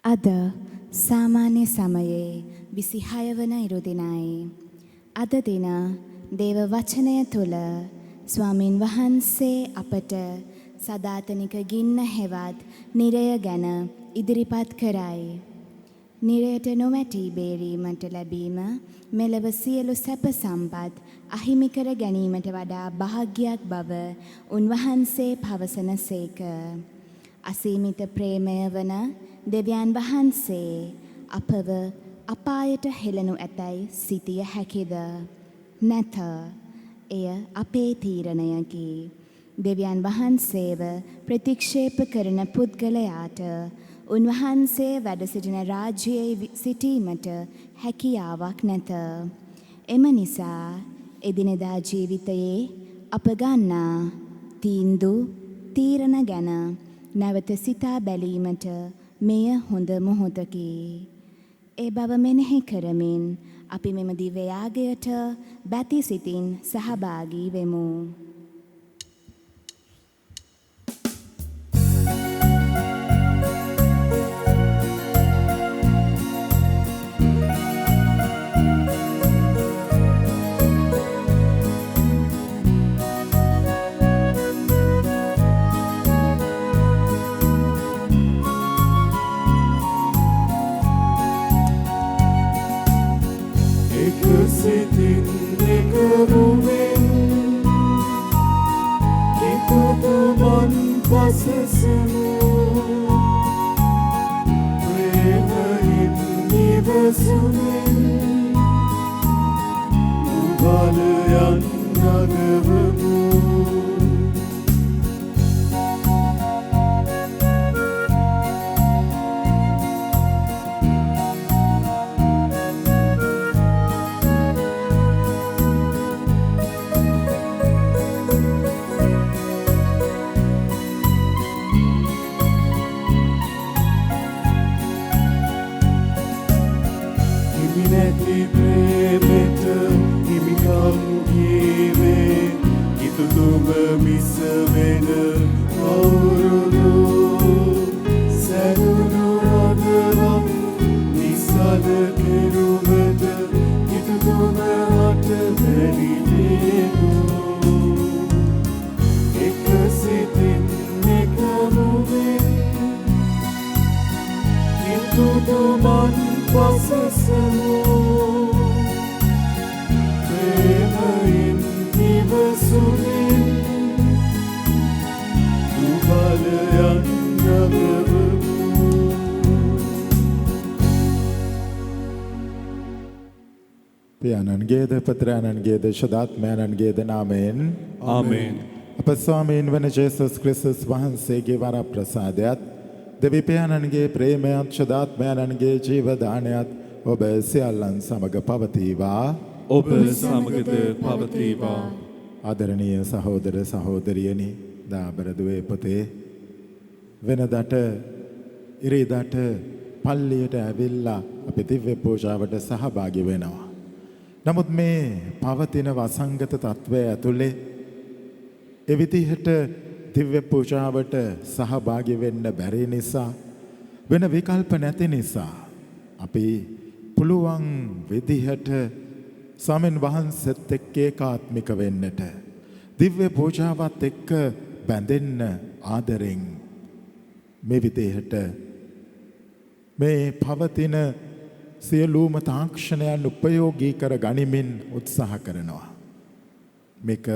අද සාමාන්‍ය සමයේ 26 වන ඉරුදිනයි. අද දින දේව වචනය තුළ ස්වාමින් වහන්සේ අපට සදාතනික ගින්න හෙවත් නිරය ගැන ඉදිරිපත් කරයි. නිරයට නොවැටී බේරීමට ලැබීම මෙලව සියලු සැප සම්පත් අහිමි කර ගැනීමට වඩා භාග්‍යයක් බව උන්වහන්සේ පවසන සේක. අසීමිත ප්‍රේමය වන දෙවියන් වහන්සේ අපව අපායට හෙළනු ඇතැයි සිතිය හැකිද? නැත. එය අපේ තීරණයකි. දෙවියන් වහන්සේව ප්‍රතික්ෂේප කරන පුද්ගලයාට උන්වහන්සේ වැඩ සිටින රාජ්‍යයේ සිටීමට හැකියාවක් නැත. එම නිසා එදිනෙදා ජීවිතයේ අප ගන්නා තීරණ ගැන නැවත සිතා බැලීමට මෙය හොඳ මොහොතකි. ඒ බව මෙනෙහි කරමින් අපි මෙම දිව්‍ය යාගයට බැති සිතින් සහභාගී වෙමු. පියාණන්ගේද පුත්‍රයන්ගේද ශුද්ධාත්මයන්ගේද නාමයෙන් ආමේන්. අප ස්වාමීන් වන ජේසුස් ක්‍රිස්තුස් වහන්සේගේ වර ප්‍රසාදයත් දෙවි පියාණන්ගේ ප්‍රේමයත් ශුද්ධාත්මයන්ගේ ජීව දානයත් ඔබ සියල්ලන් සමග පවතිවා. ඔබ සමගද පවතිවා. ආදරණීය සහෝදර සහෝදරියනි, දාබර දුවේ පුතේ, වෙනදාට ඉරිදාට පල්ලියට ඇවිල්ලා අපි දිව්‍ය පූජාවට සහභාගී වෙනවා. නමුත් මේ පවතින වසංගත තත්වය ඇතුලේ ඒ විදිහට දිව්‍ය පූජාවට සහභාගී වෙන්න බැරි නිසා, වෙන විකල්ප නැති නිසා අපි පුළුවන් විදිහට ස්වාමීන් වහන්සේත් එක්ක ඒකාත්මික වෙන්නට, දිව්‍ය පූජාවත් එක්ක බැඳෙන්න ආදරෙන් මේ විදිහට මේ පවතින සියලුම තාක්ෂණයන් උපයෝගී කර ගනිමින් උත්සාහ කරනවා. මේක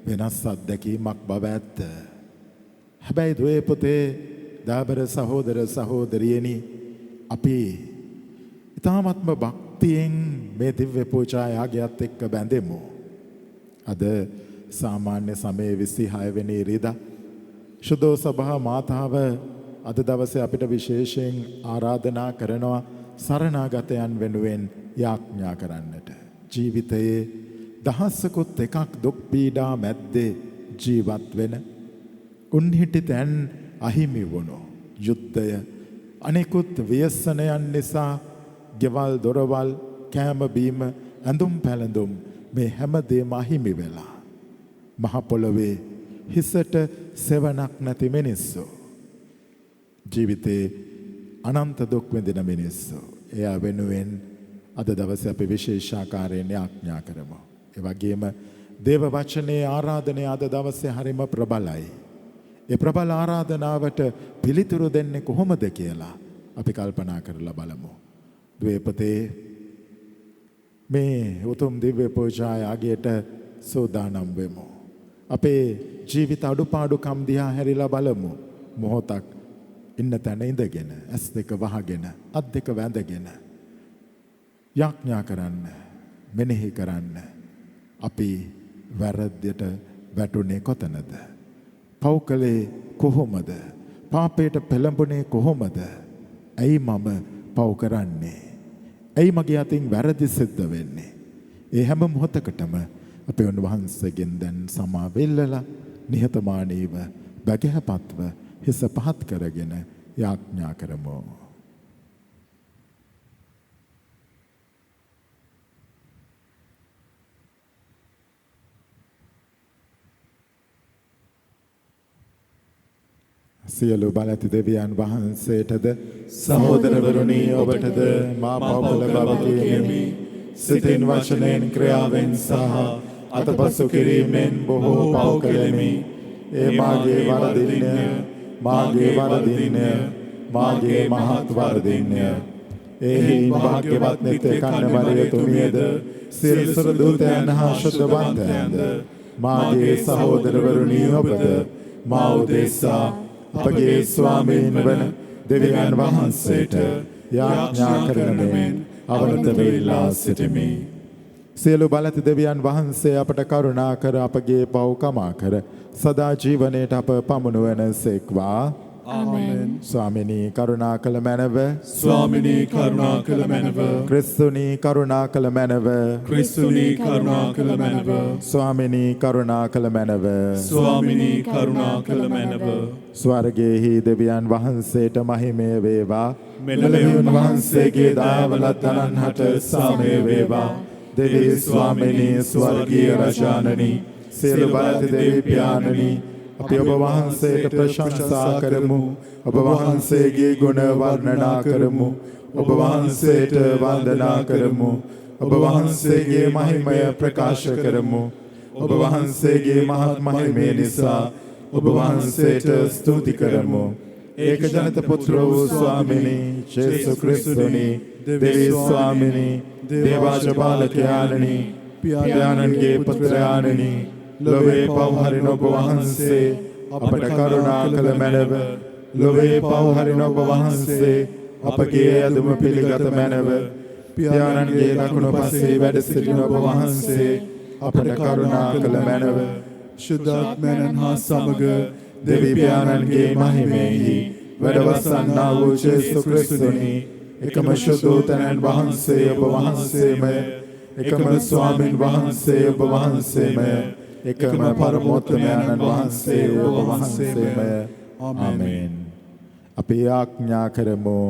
වෙනස් අත්දැකීමක් බව ඇත්ත. හැබැයි දුවේ පුතේ, දාබර සහෝදර සහෝදරියනි, අපි ඊ타ත්ම භක්තියෙන් මේ දිව්‍ය පූජා යාගයත් එක්ක බැඳෙමු. අද සාමාන්‍ය සමයේ 26 වෙනි ඉරිදා ශුද්ධ සභා මාතාව අද දවසේ අපිට විශේෂයෙන් ආරාධනා කරනවා සරණාගතයන් වෙනුවෙන් යාඥා කරන්නට. ජීවිතයේ දහසකුත් එකක් දුක් පීඩා මැද්දේ ජීවත් වෙන, උන්හිටිතැන් අහිමි වුණු, යුද්ධය අනෙකුත් ව්‍යසනයන් නිසා ගෙවල් දොරවල් කෑම බීම ඇඳුම් පැළඳුම් මේ හැමදේම අහිමි වෙලා මහ පොළවේ හිසට සෙවණක් නැති මිනිස්සු ජීවිතේ අනන්ත දුක් විඳින මිනිස්සු. එයා වෙනුවෙන් අද දවසේ අපි විශේෂාකාරයෙන් යාඥා කරමු. ඒ වගේම දේව වචනේ ආරාධනය අද දවසේ හරිම ප්‍රබලයි. ඒ ප්‍රබල ආරාධනාවට පිළිතුරු දෙන්නේ කොහොමද කියලා අපි කල්පනා කරලා බලමු. ද්වේපතේ මේ උතුම් දිව්‍ය පූජා යාගයට සූදානම් වෙමු. අපේ ජීවිත අඩුපාඩුකම් දිහා හැරිලා බලමු. මොහොතක් ඉන්න තැන ඉඳගෙන ඇස් දෙක වහගෙන අත් දෙක වැඳගෙන යාඥා කරන්න, මෙනෙහි කරන්න. අපි වැරද්දට වැටුනේ කොතනද? පව් කළේ කොහොමද? පාපයට පෙළඹුණේ කොහොමද? ඇයි මම පව් කරන්නේ? ඇයි මගේ අතින් වැරදි සිද්ධ වෙන්නේ? ඒ හැම මොහොතකටම අපේ උන්වහන්සේගෙන් දැන් සමා වෙල්ලලා නිහතමානීව බැගෑපත්ව හිස පහත් කරගෙන යාඥා කරමු. සියලු බලති දෙවියන් වහන්සේටද සහෝදරවරුනි ඔබටද මා පවුල බව කියමි. සිතින් වචනයෙන් ක්‍රියාවෙන් සහ අතපසු කිරීමෙන් බොහෝ පව් කළෙමි. ඒ මාගේ වරදින්ය, මාගේ වරදින්ය, මාගේ මහත් වරදින්ය. එහි භාග්‍යවත් නිත්‍ය කන්‍යමරිය තුමියද සියලු දූතයන් හා ශුද්ධවන්තයන්ද මාගේ සහෝදරවරුනි ඔබද මා උදෙසා අපගේ ස්වාමීන් වන දෙවියන් වහන්සේට යාඥා කරනමින් අවනත වෙලා සිටිමි. සියලු බලති දෙවියන් වහන්සේ අපට කරුණා කර අපගේ පව් කමා කර සදා ජීවනයේට අප පමුණුවන සේක්වා. ආමෙන්. ස්වාමිනී කරුණා කළ මැනව, ස්වාමිනී කරුණා කළ මැනව, ක්‍රිස්තුනී කරුණා කළ මැනව, ක්‍රිස්තුනී කරුණා කළ මැනව, ස්වාමිනී කරුණා කළ මැනව, ස්වාමිනී කරුණා කළ මැනව. ස්වර්ගයේහි දෙවියන් වහන්සේට මහිමය වේවා. මෙලොව උන්වහන්සේගේ දයාවලත් අනන්හට සාමය වේවා. දෙවි ස්වාමිනී ස්වර්ගීය රජානනි, සියලු බලති දෙවි පියාණනි, අපි ඔබ වහන්සේට ප්‍රශංසා කරමු. ඔබ වහන්සේගේ ගුණ වර්ණනා කරමු. ඔබ වහන්සේට වන්දනා කරමු. ඔබ වහන්සේගේ මහිමය ප්‍රකාශ කරමු. ඔබ වහන්සේගේ මහත් මහිමය නිසා ඔබ වහන්සේට ස්තුති කරමු. ඒක ජනිත පුත්‍ර වූ ස්වාමිනී ජේසු ක්‍රිස්තුනි, දෙවි ස්වාමිනී, දේවාජ බාලකයාණනි, පියාණන්ගේ පුත්‍රයාණනි, ලොවේ පව් හරින ඔබ වහන්සේ අපට කරුණා කළ මැනව. ලොවේ පව් හරින ඔබ වහන්සේ අපගේ ඇදුම පිළිගත මැනව. පියාණන්ගේ දකුණු පසේ වැඩ සිටින ඔබ වහන්සේ අපට කරුණා කළ මැනව. ශුද්ධාත්මයන් හා සමග දෙවි පියාණන්ගේ මහිමයෙහි වැඩවසන්නා වූ ජේසු ක්‍රිස්තුනි, එකම ශුද්ධෝතනයන් වහන්සේ ඔබ වහන්සේමය. එකම ස්වාමින් වහන්සේ ඔබ වහන්සේමය. එකම පරමෝත්තමයන්න් වහන්සේ ඔබ වහන්සේමය. ආමේන්. අපි ආඥා කරමු.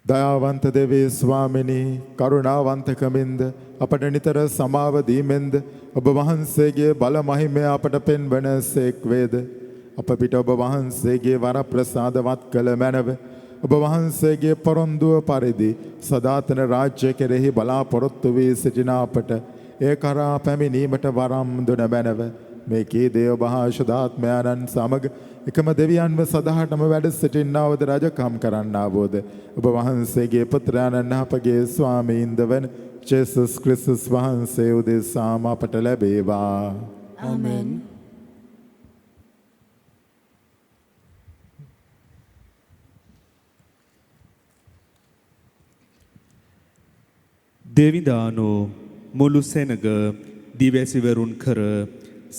දයාවන්ත දෙවි ස්වාමිනී, කරුණාවන්තකමින්ද අපට නිතර සමාව දීමෙන්ද ඔබ වහන්සේගේ බල මහිමය අපට පෙන්වන සේක් වේද. අප පිට ඔබ වහන්සේගේ වරප්‍රසාදවත් කළ මැනව. ඔබ වහන්සේගේ පොරොන්දුව පරිදි සදාතන රාජ්‍ය කෙරෙහි බලාපොරොත්තු වී සිටින අපට ඒ කරා පැමිණීමට වරම් දුන මැනව. මේ කීදේ ඔබ හා ශුද්ධාත්මයන්න් සමග එකම දෙවියන්ව සදාටම වැඩ සිටින්නවද රජකම් කරන්නවෝද ඔබ වහන්සේගේ පුත්‍රයන්න් අපගේ ස්වාමීන්ද වන ජේසුස් ක්‍රිස්තුස් වහන්සේ උදෙසාම අපට ලැබේවා. ආමෙන්. දෙවිදානෝ මුළු සෙනග දිවැසිවරුන් කර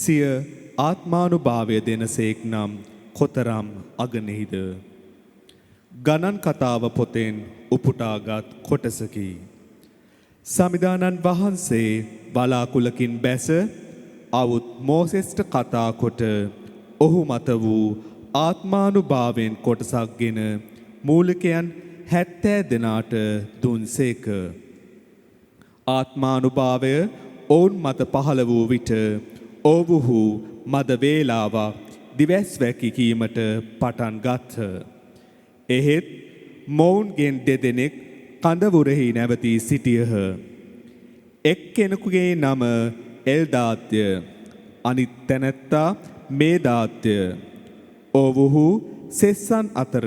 සිය ආත්මානුභාවය දෙනසේක් නම් කොතරම් අගනෙහිද. ගණන් කතාව පොතෙන් උපුටාගත් කොටසකි. සමිදානන් වහන්සේ බලාකුලකින් බැස අවුත් මෝසෙස්ට කතා කොට ඔහු මත වූ ආත්මානුභාවයෙන් කොටසක් ගෙන මූලිකයන් 70 දෙනාට දුන්සේක. ආත්මානුභාවය ඔවුන් මත පහළ වූ විට ඔවුහු මද වේලාවක් දිවැස් වැකි කීමට පටන් ගත්හ. එහෙත් මොවුන්ගෙන් දෙදෙනෙක් කඳවුරෙහි නැවතී සිටියහ. එක් කෙනෙකුගේ නම එල්දාත්ය, අනිත් තැනැත්තා මේදාත්ය. ඔවුහු සෙස්සන් අතර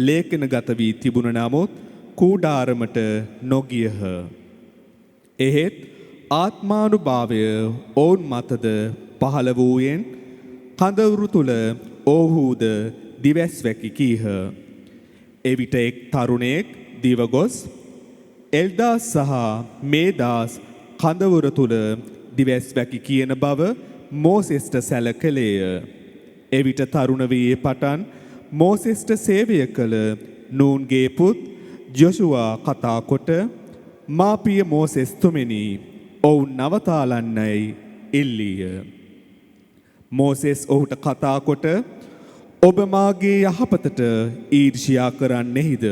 ලේඛනගත වී තිබුණ නමුත් කූඩාරමට නොගියහ. එහෙත් ආත්මානුභාවය ඔවුන් මතද පහළ වූයෙන් කඳවුරු තුල ඔවුහුද දිවැස් වැකි කීහ. එවිට එක් තරුණයෙක් දිවගොස් එල්දාස් සහ මේදාස් කඳවුර තුල දිවැස් වැකි කියන බව මෝසෙස්ට සැලකලේය. එවිට තරුණ වී පටන් මෝසෙස්ට සේවය කළ නූන්ගේ පුත් ජොෂුවා කතා කොට මාපිය මෝසෙස් තුමෙනි ඔවුන් නවතාලන්නයි ඉල්ලීය. මෝසෙස් ඔහුට කතා කොට ඔබ මාගේ යහපතට ඊර්ෂ්‍යා කරන්නෙහිද?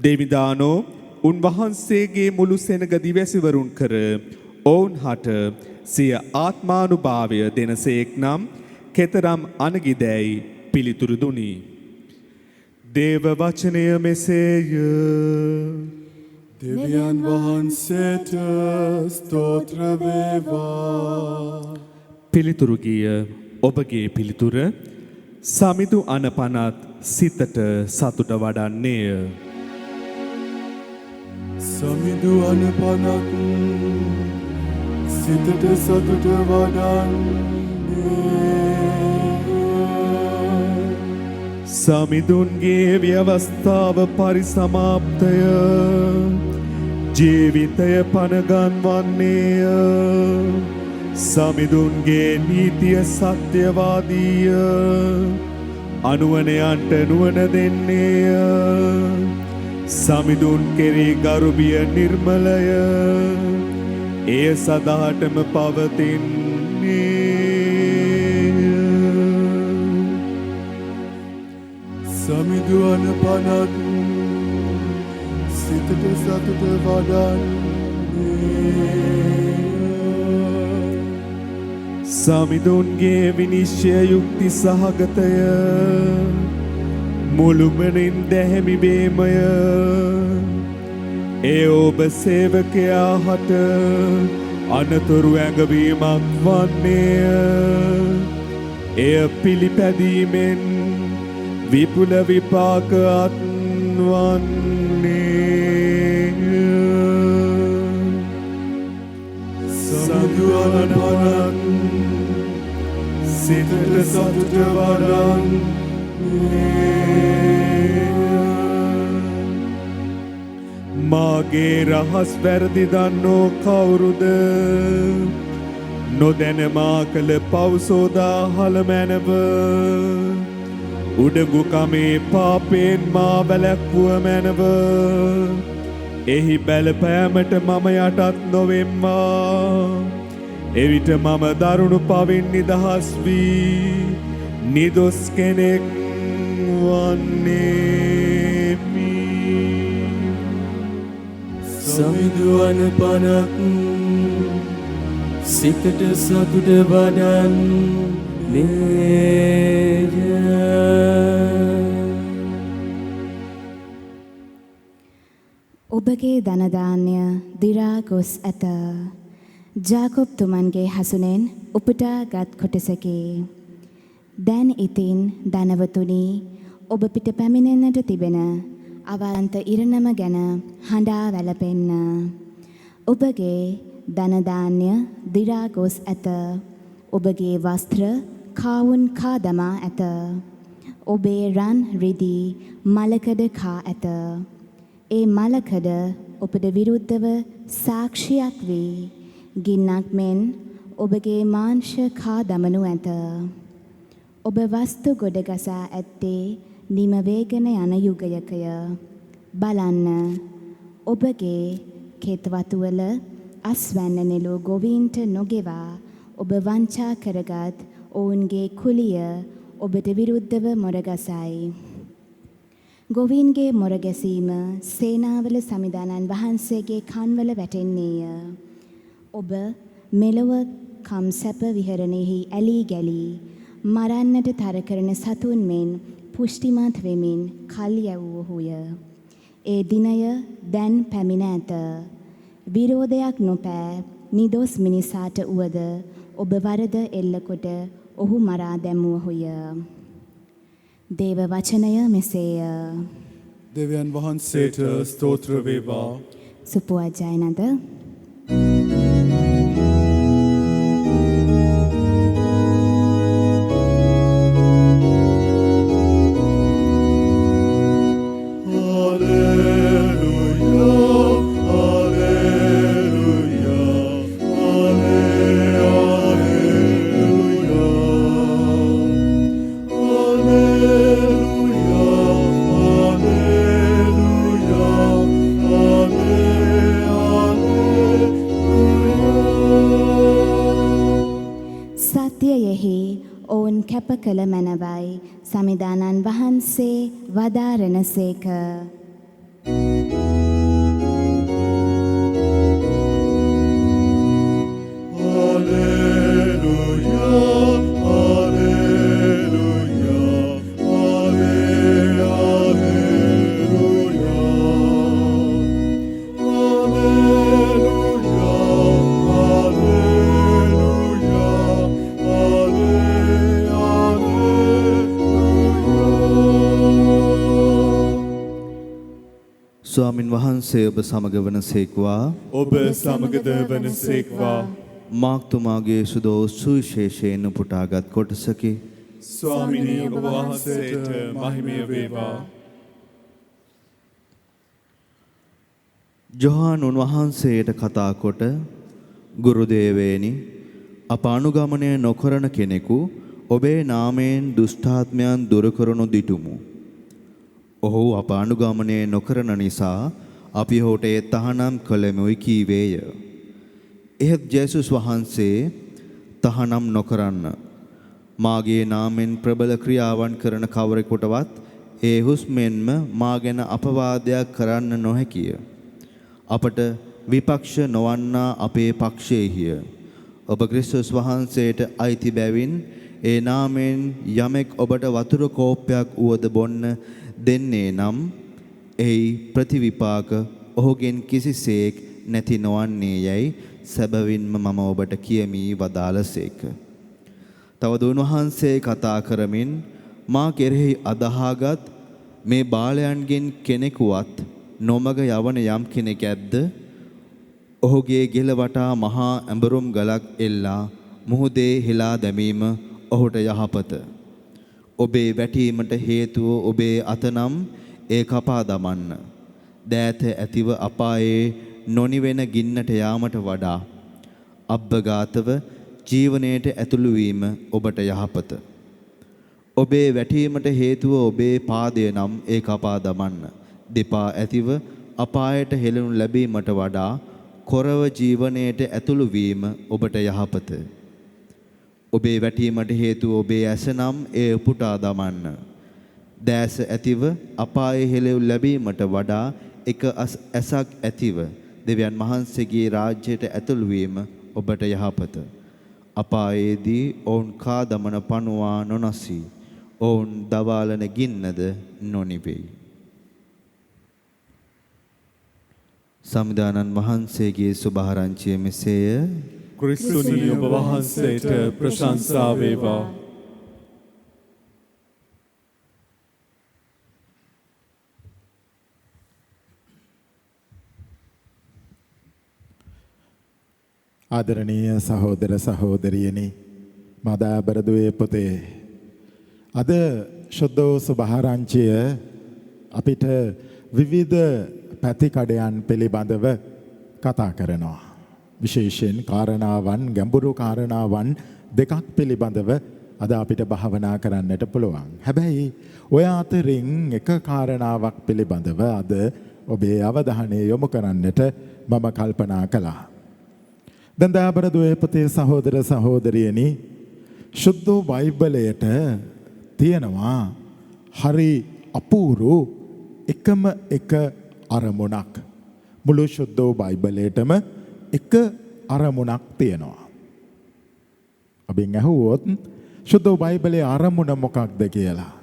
දෙවිදානෝ උන්වහන්සේගේ මුළු සෙනග දිවැසිවරුන් කර ඔවුන් හට සිය ආත්මානුභාවය දෙනසේක් නම් කෙතරම් අනගිදැයි පිළිතුරු දුනි. දේව වචනය මෙසේය. දෙවියන් වහන්සේට ස්තෝත්‍ර වේවා. පිළිතුරු ගිය ඔබගේ පිළිතුර සමිදු අනපනත් සිතට සතුට වඩන්නේය. සමිදු අනපනත් සිතට සතුට වඩන්නේ. සමිඳුන්ගේ ව්‍යවස්ථාව පරිසමාප්තය, ජීවිතය පනගන්වන්නේය. සමිඳුන්ගේ නීතිය සත්‍යවාදීය, අනුවනයන්ට නුවණ දෙන්නේය. සමිඳුන් කෙරෙහි ගරුබිය නිර්මලය, එය සදාටම පවතින්නේ. සමිඳු අනපනත් සිතට සතුට වඩන්නේ. සමිඳුන්ගේ විනිශ්චය යුක්ති සහගතය, මුළුමනින් දැහැමි වීමය. ඒ ඔබ සේවකයා හට අනතුරු ඇඟවීමක් වන්නේය. එය පිළිපැදීමෙන් විපුල විපාක අත්වන්නේ. සමිඳු අනපනත් සිතට සතුට වඩන්නේ. මාගේ රහස් වැරදි දන්නෝ කවුරුද? නොදැන මා කළ පව් සෝදා හලමැනව. උඩඟුකමේ පාපයෙන් මා වැළැක්වුව මැනව. එහි බලපෑමට මම යටත් නොවෙම්වා. එවිට මම දරුණු පවින් නිදහස් වී නිදොස් කෙනෙක් වන්නේමි. සමිඳු අනපනත් සිතට සතුට වඩන්නේය. ඔබගේ ධනධාන්‍ය දිරා ගොස් ඇත. ජාකොබ් තුමන්ගේ හසුනෙන් උපුටාගත් කොටසකි. දැන් ඉතින් ධනවතුනි, ඔබ පිට පැමිණෙන්නට තිබෙන අවන්ත ඉරණම ගැන හඬා වැළපෙන්න. ඔබගේ ධනධාන්‍ය දිරා ගොස් ඇත. ඔබගේ වස්ත්‍ර කාවුන් කා දමා ඇත. ඔබේ රන් රිදී මලකඩ කා ඇත. ඒ මලකඩ ඔබට විරුද්ධව සාක්ෂියක් වී ගින්නක් මෙන් ඔබගේ මාංශ කා දමනු ඇත. ඔබ වස්තු ගොඩගසා ඇත්තේ නිම වේගන යන යුගයකය. බලන්න, ඔබගේ කෙත්වතුවල අස්වැන්න නෙළු ගොවීන්ට නොගෙවා ඔබ වංචා කරගත් ඔවුන්ගේ කුලිය ඔබට විරුද්ධව මොරගසයි. ගොවීන්ගේ මොරගැසීම සේනාවල සමිදානන් වහන්සේගේ කන්වල වැටෙන්නේය. ඔබ මෙලොව කම් සැප විහරණෙහි ඇලී ගැලී මරන්නට තර කරන සතුන් මෙන් පුෂ්ටිමත් වෙමින් කල් යැවූහුය. ඒ දිනය දැන් පැමිණ ඇත. විරෝධයක් නොපෑ නිදොස් මිනිසාට උවද ඔබ වරද එල්ලකොට ඔහු මරා දැමුවහුය. දේව වචනය මෙසේය. දෙවියන් වහන්සේට ස්තෝත්‍ර වේවා. සුපුවජ්ජයනද කැප කළ මැනවයි සමිදානන් වහන්සේ වදාරනසේක. ස්වාමින් වහන්සේ ඔබ සමග වනසේක්වා. ඔබ සමගද වනසේක්වා. මාක්තුමාගේ සුදෝ සුවිශේෂයෙන් උපුටාගත් කොටසකි. ස්වාමිනී ඔබ වහන්සේට මහිමය වේවා. ජොහාන් උන්වහන්සේට කතා කොට ගුරුදේවේනි අප අනුගමනය නොකරන කෙනෙකු ඔබේ නාමයෙන් දුෂ්ටාත්මයන් දුරු කරනු දිටුමු. ඔහු අප අනුගමනය නොකරන නිසා අපි ඔහුට ඒ තහනම් කළෙමුයි කීවේය. එහෙත් ජේසුස් වහන්සේ තහනම් නොකරන්න මාගේ නාමෙන් ප්‍රබල ක්‍රියාවන් කරන කවරෙකුටවත් ඒ හුස්මෙන්ම මා ගැන අපවාදයක් කරන්න නොහැකිය. අපට විපක්ෂ නොවන්නා අපේ පක්ෂයේහිය. ඔබ ක්‍රිස්තුස් වහන්සේට අයිති බැවින් ඒ නාමෙන් යමෙක් ඔබට වතුර කෝප්පයක් වුවද බොන්න දෙන්නේ නම් එහි ප්‍රතිවිපාක ඔහුගෙන් කිසිසේක් නැති නොවන්නේ යයි සැබවින්ම මම ඔබට කියමි වදාළසේක. තවද උන්වහන්සේ කතා කරමින් මා කෙරෙහි අදහාගත් මේ බාලයන්ගෙන් කෙනෙකුවත් නොමග යවන යම් කෙනෙක් ඇද්ද? ඔහුගේ ගෙල වටා මහා ඇඹරුම් ගලක් එල්ලා මුහුදේ හෙලා දැමීම ඔහුට යහපත. ඔබේ වැටීමට හේතුව ඔබේ අතනම් ඒ කපා දමන්න. දෑත ඇතිව අපායේ නොනිවෙන ගින්නට යාමට වඩා අබ්බගාතව ජීවනයේට ඇතුළු වීම ඔබට යහපත. ඔබේ වැටීමට හේතුව ඔබේ පාදය නම් ඒ කපා දමන්න. දෙපා ඇතිව අපායට හෙළනු ලැබීමට වඩා කොරව ජීවනයේට ඇතුළු වීම ඔබට යහපත. ඔබේ වැටීමට හේතුව ඔබේ ඇස නම් ඒ උපුටා දමන්න. දැස ඇතිව අපායේ හෙළවු ලැබීමට වඩා එක ඇසක් ඇතිව දෙවියන් වහන්සේගේ රාජ්‍යයට ඇතුළු වීම ඔබට යහපත. අපායේදී ඔවුන් කා දමන පණුවා නොනසී. ඔවුන් දවාලන ගින්නද නොනිවෙයි. සම්දානන් වහන්සේගේ සුභාරංචිය මෙසේය. ක්‍රිස්තුනි ඔබ වහන්සේට ප්‍රශංසා වේවා. ආදරණීය සහෝදර සහෝදරියනි, මදාබරදුවේ පොතේ අද ශුද්ධෝ සුභාරංචිය අපිට විවිධ පැතිකඩයන් පිළිබඳව කතා කරනවා. විශේෂයෙන් කාරණාවන්, ගැඹුරු කාරණාවන් දෙකක් පිළිබඳව අද අපිට භාවනා කරන්නට පුළුවන්. හැබැයි ඔය අතරින් එක කාරණාවක් පිළිබඳව අද ඔබේ අවධානය යොමු කරන්නට මම කල්පනා කළා. දැන් දාබරදුවේ පොතේ සහෝදර සහෝදරියනි, ශුද්ධ බයිබලයට තියෙනවා හරි අපූරු එකම එක අරමුණක්. මුළු ශුද්ධ බයිබලයටම එක අරමුණක් තියෙනවා. අපෙන් අහුවොත් සුද්ධ බයිබලයේ ආරමුණ මොකක්ද කියලා.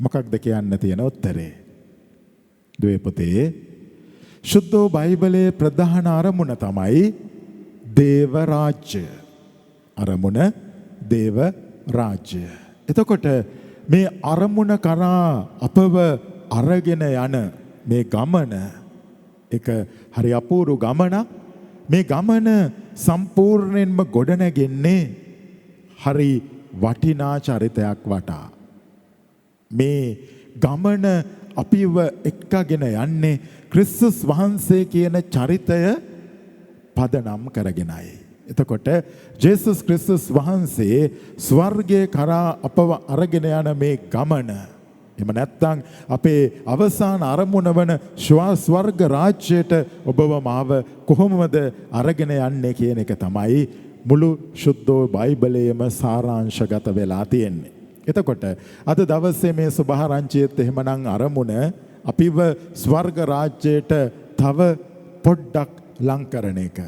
මොකක්ද කියන්න තියෙන උත්තරේ? දුවේ පුතේ සුද්ධ බයිබලයේ ප්‍රධාන ආරමුණ තමයි දේව රාජ්‍ය. ආරමුණ දේව රාජ්‍ය. එතකොට මේ අරමුණ කරා අපව අරගෙන යන මේ ගමන එක හරි අපූර්ව ගමනක්. මේ ගමන සම්පූර්ණයෙන්ම ගොඩනැගෙන්නේ හරි වටිනා චරිතයක් වටා. මේ ගමන අපිව එක්කගෙන යන්නේ ක්‍රිස්තුස් වහන්සේ කියන චරිතය පදනම් කරගෙනයි. එතකොට ජේසුස් ක්‍රිස්තුස් වහන්සේ ස්වර්ගයේ කරා අපව අරගෙන යන මේ ගමන එහෙම නැත්නම් අපේ අවසාන අරමුණ වන ස්වර්ග රාජ්‍යයට ඔබව මාව කොහොමද අරගෙන යන්නේ කියන එක තමයි මුළු සුද්ධ බයිබලයේම සාරාංශගත වෙලා තියෙන්නේ. එතකොට අද දවසේ මේ සුභාරංචියත් එහෙමනම් අරමුණ අපිව ස්වර්ග රාජ්‍යයට තව පොඩ්ඩක් ලං කරන එක.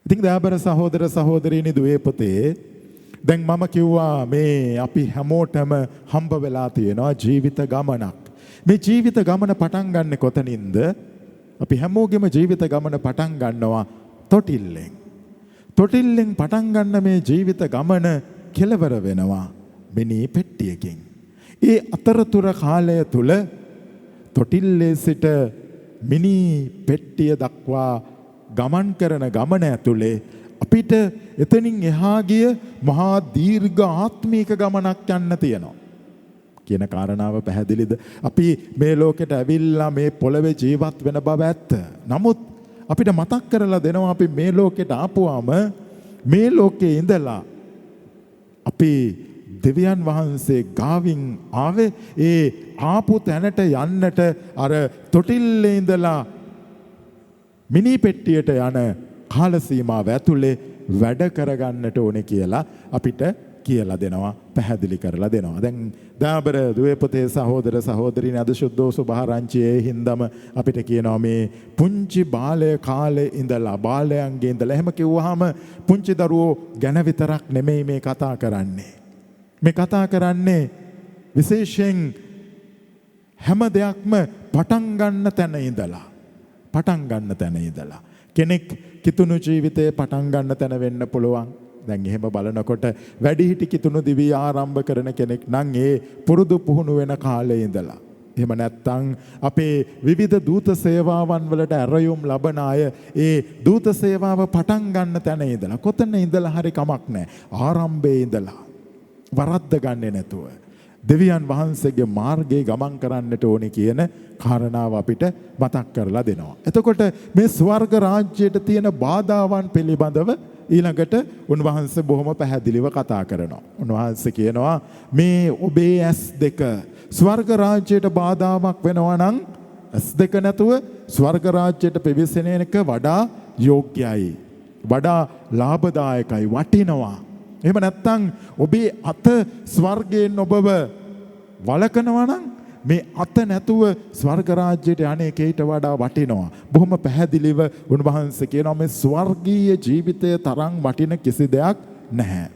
ඉතින් දයාබර සහෝදර සහෝදරියනි දුවේ පුතේ දැන් මම කිව්වා මේ අපි හැමෝටම හම්බ වෙලා තියෙනවා ජීවිත ගමනක්. මේ ජීවිත ගමන පටන් ගන්නෙ කොතනින්ද? අපි හැමෝගෙම ජීවිත ගමන පටන් ගන්නවා තොටිල්ලෙන්. තොටිල්ලෙන් පටන් ගන්න මේ ජීවිත ගමන කෙලවර වෙනවා මිනි පෙට්ටියකින්. ඒ අතරතුර කාලය තුල තොටිල්ලේ සිට මිනි පෙට්ටිය දක්වා ගමන් කරන ගමන ඇතුලේ අපිට එතනින් එහා ගිය මහා දීර්ඝ ආත්මීක ගමනක් යන්න තියෙනවා. කියන කාරණාව පැහැදිලිද? අපි මේ ලෝකෙට ඇවිල්ලා මේ පොළවේ ජීවත් වෙන බව ඇත්ත. නමුත් අපිට මතක් කරලා දෙනවා අපි මේ ලෝකෙට ආපුවාම මේ ලෝකේ ඉඳලා අපි දෙවියන් වහන්සේ ගාවින් ආවේ ඒ ආපු තැනට යන්නට අර තොටිල්ලේ ඉඳලා මිනි පෙට්ටියට යන කාල සීමාව ඇතුලේ වැඩ කරගන්නට ඕනේ කියලා අපිට කියලා දෙනවා, පැහැදිලි කරලා දෙනවා. දැන් දාබර දුවේ පුතේ සහෝදර සහෝදරියනි අද සුද්ධෝ සුභාරංචියේ හින්දම අපිට කියනවා මේ පුංචි බාලය කාලේ ඉඳලා බාලයන්ගේ ඉඳලා එහෙම කිව්වහම පුංචි දරුවෝ ගැන විතරක් නෙමෙයි මේ කතා කරන්නේ. මේ කතා කරන්නේ විශේෂයෙන් හැම දෙයක්ම පටන් ගන්න තැන ඉඳලා. පටන් ගන්න තැන ඉඳලා. කෙනෙක් කිතුණු ජීවිතේ පටන් ගන්න තැන වෙන්න පුළුවන්. දැන් එහෙම බලනකොට වැඩිහිටි කිතුණු දිවි ආරම්භ කරන කෙනෙක් නම් ඒ පුරුදු පුහුණු වෙන කාලේ ඉඳලා. එහෙම නැත්නම් අපේ විවිධ දූත සේවාවන් වලට ඇරයුම් ලබන අය ඒ දූත සේවාව පටන් ගන්න තැන ඉඳලා කොතන ඉඳලා හරි කමක් නැහැ. ආරම්භයේ ඉඳලා වරද්ද ගන්නේ නැතුව දෙවියන් වහන්සේගේ මාර්ගයේ ගමන් කරන්නට ඕනේ කියන කාරණාව අපිට මතක් කරලා දෙනවා. එතකොට මේ ස්වර්ග රාජ්‍යයට තියෙන බාධාවන් පිළිබඳව ඊළඟට උන්වහන්සේ බොහොම පැහැදිලිව කතා කරනවා. උන්වහන්සේ කියනවා මේ ඔබේ S2 ස්වර්ග රාජ්‍යයට බාධාවක් වෙනවා නම් S2 නැතුව ස්වර්ග රාජ්‍යයට පිවිසෙන එක වඩා යෝග්‍යයි. වඩා ලාභදායකයි, වටිනවා. එහෙම නැත්නම් ඔබේ අත ස්වර්ගයෙන් ඔබව වළකනවා නම් මේ අත නැතුව ස්වර්ග රාජ්‍යයට යන්නේ ඊට වඩා වටිනවා. බොහොම පැහැදිලිව උන්වහන්සේ කියනවා මේ ස්වර්ගීය ජීවිතය තරම් වටින කිසි දෙයක් නැහැ.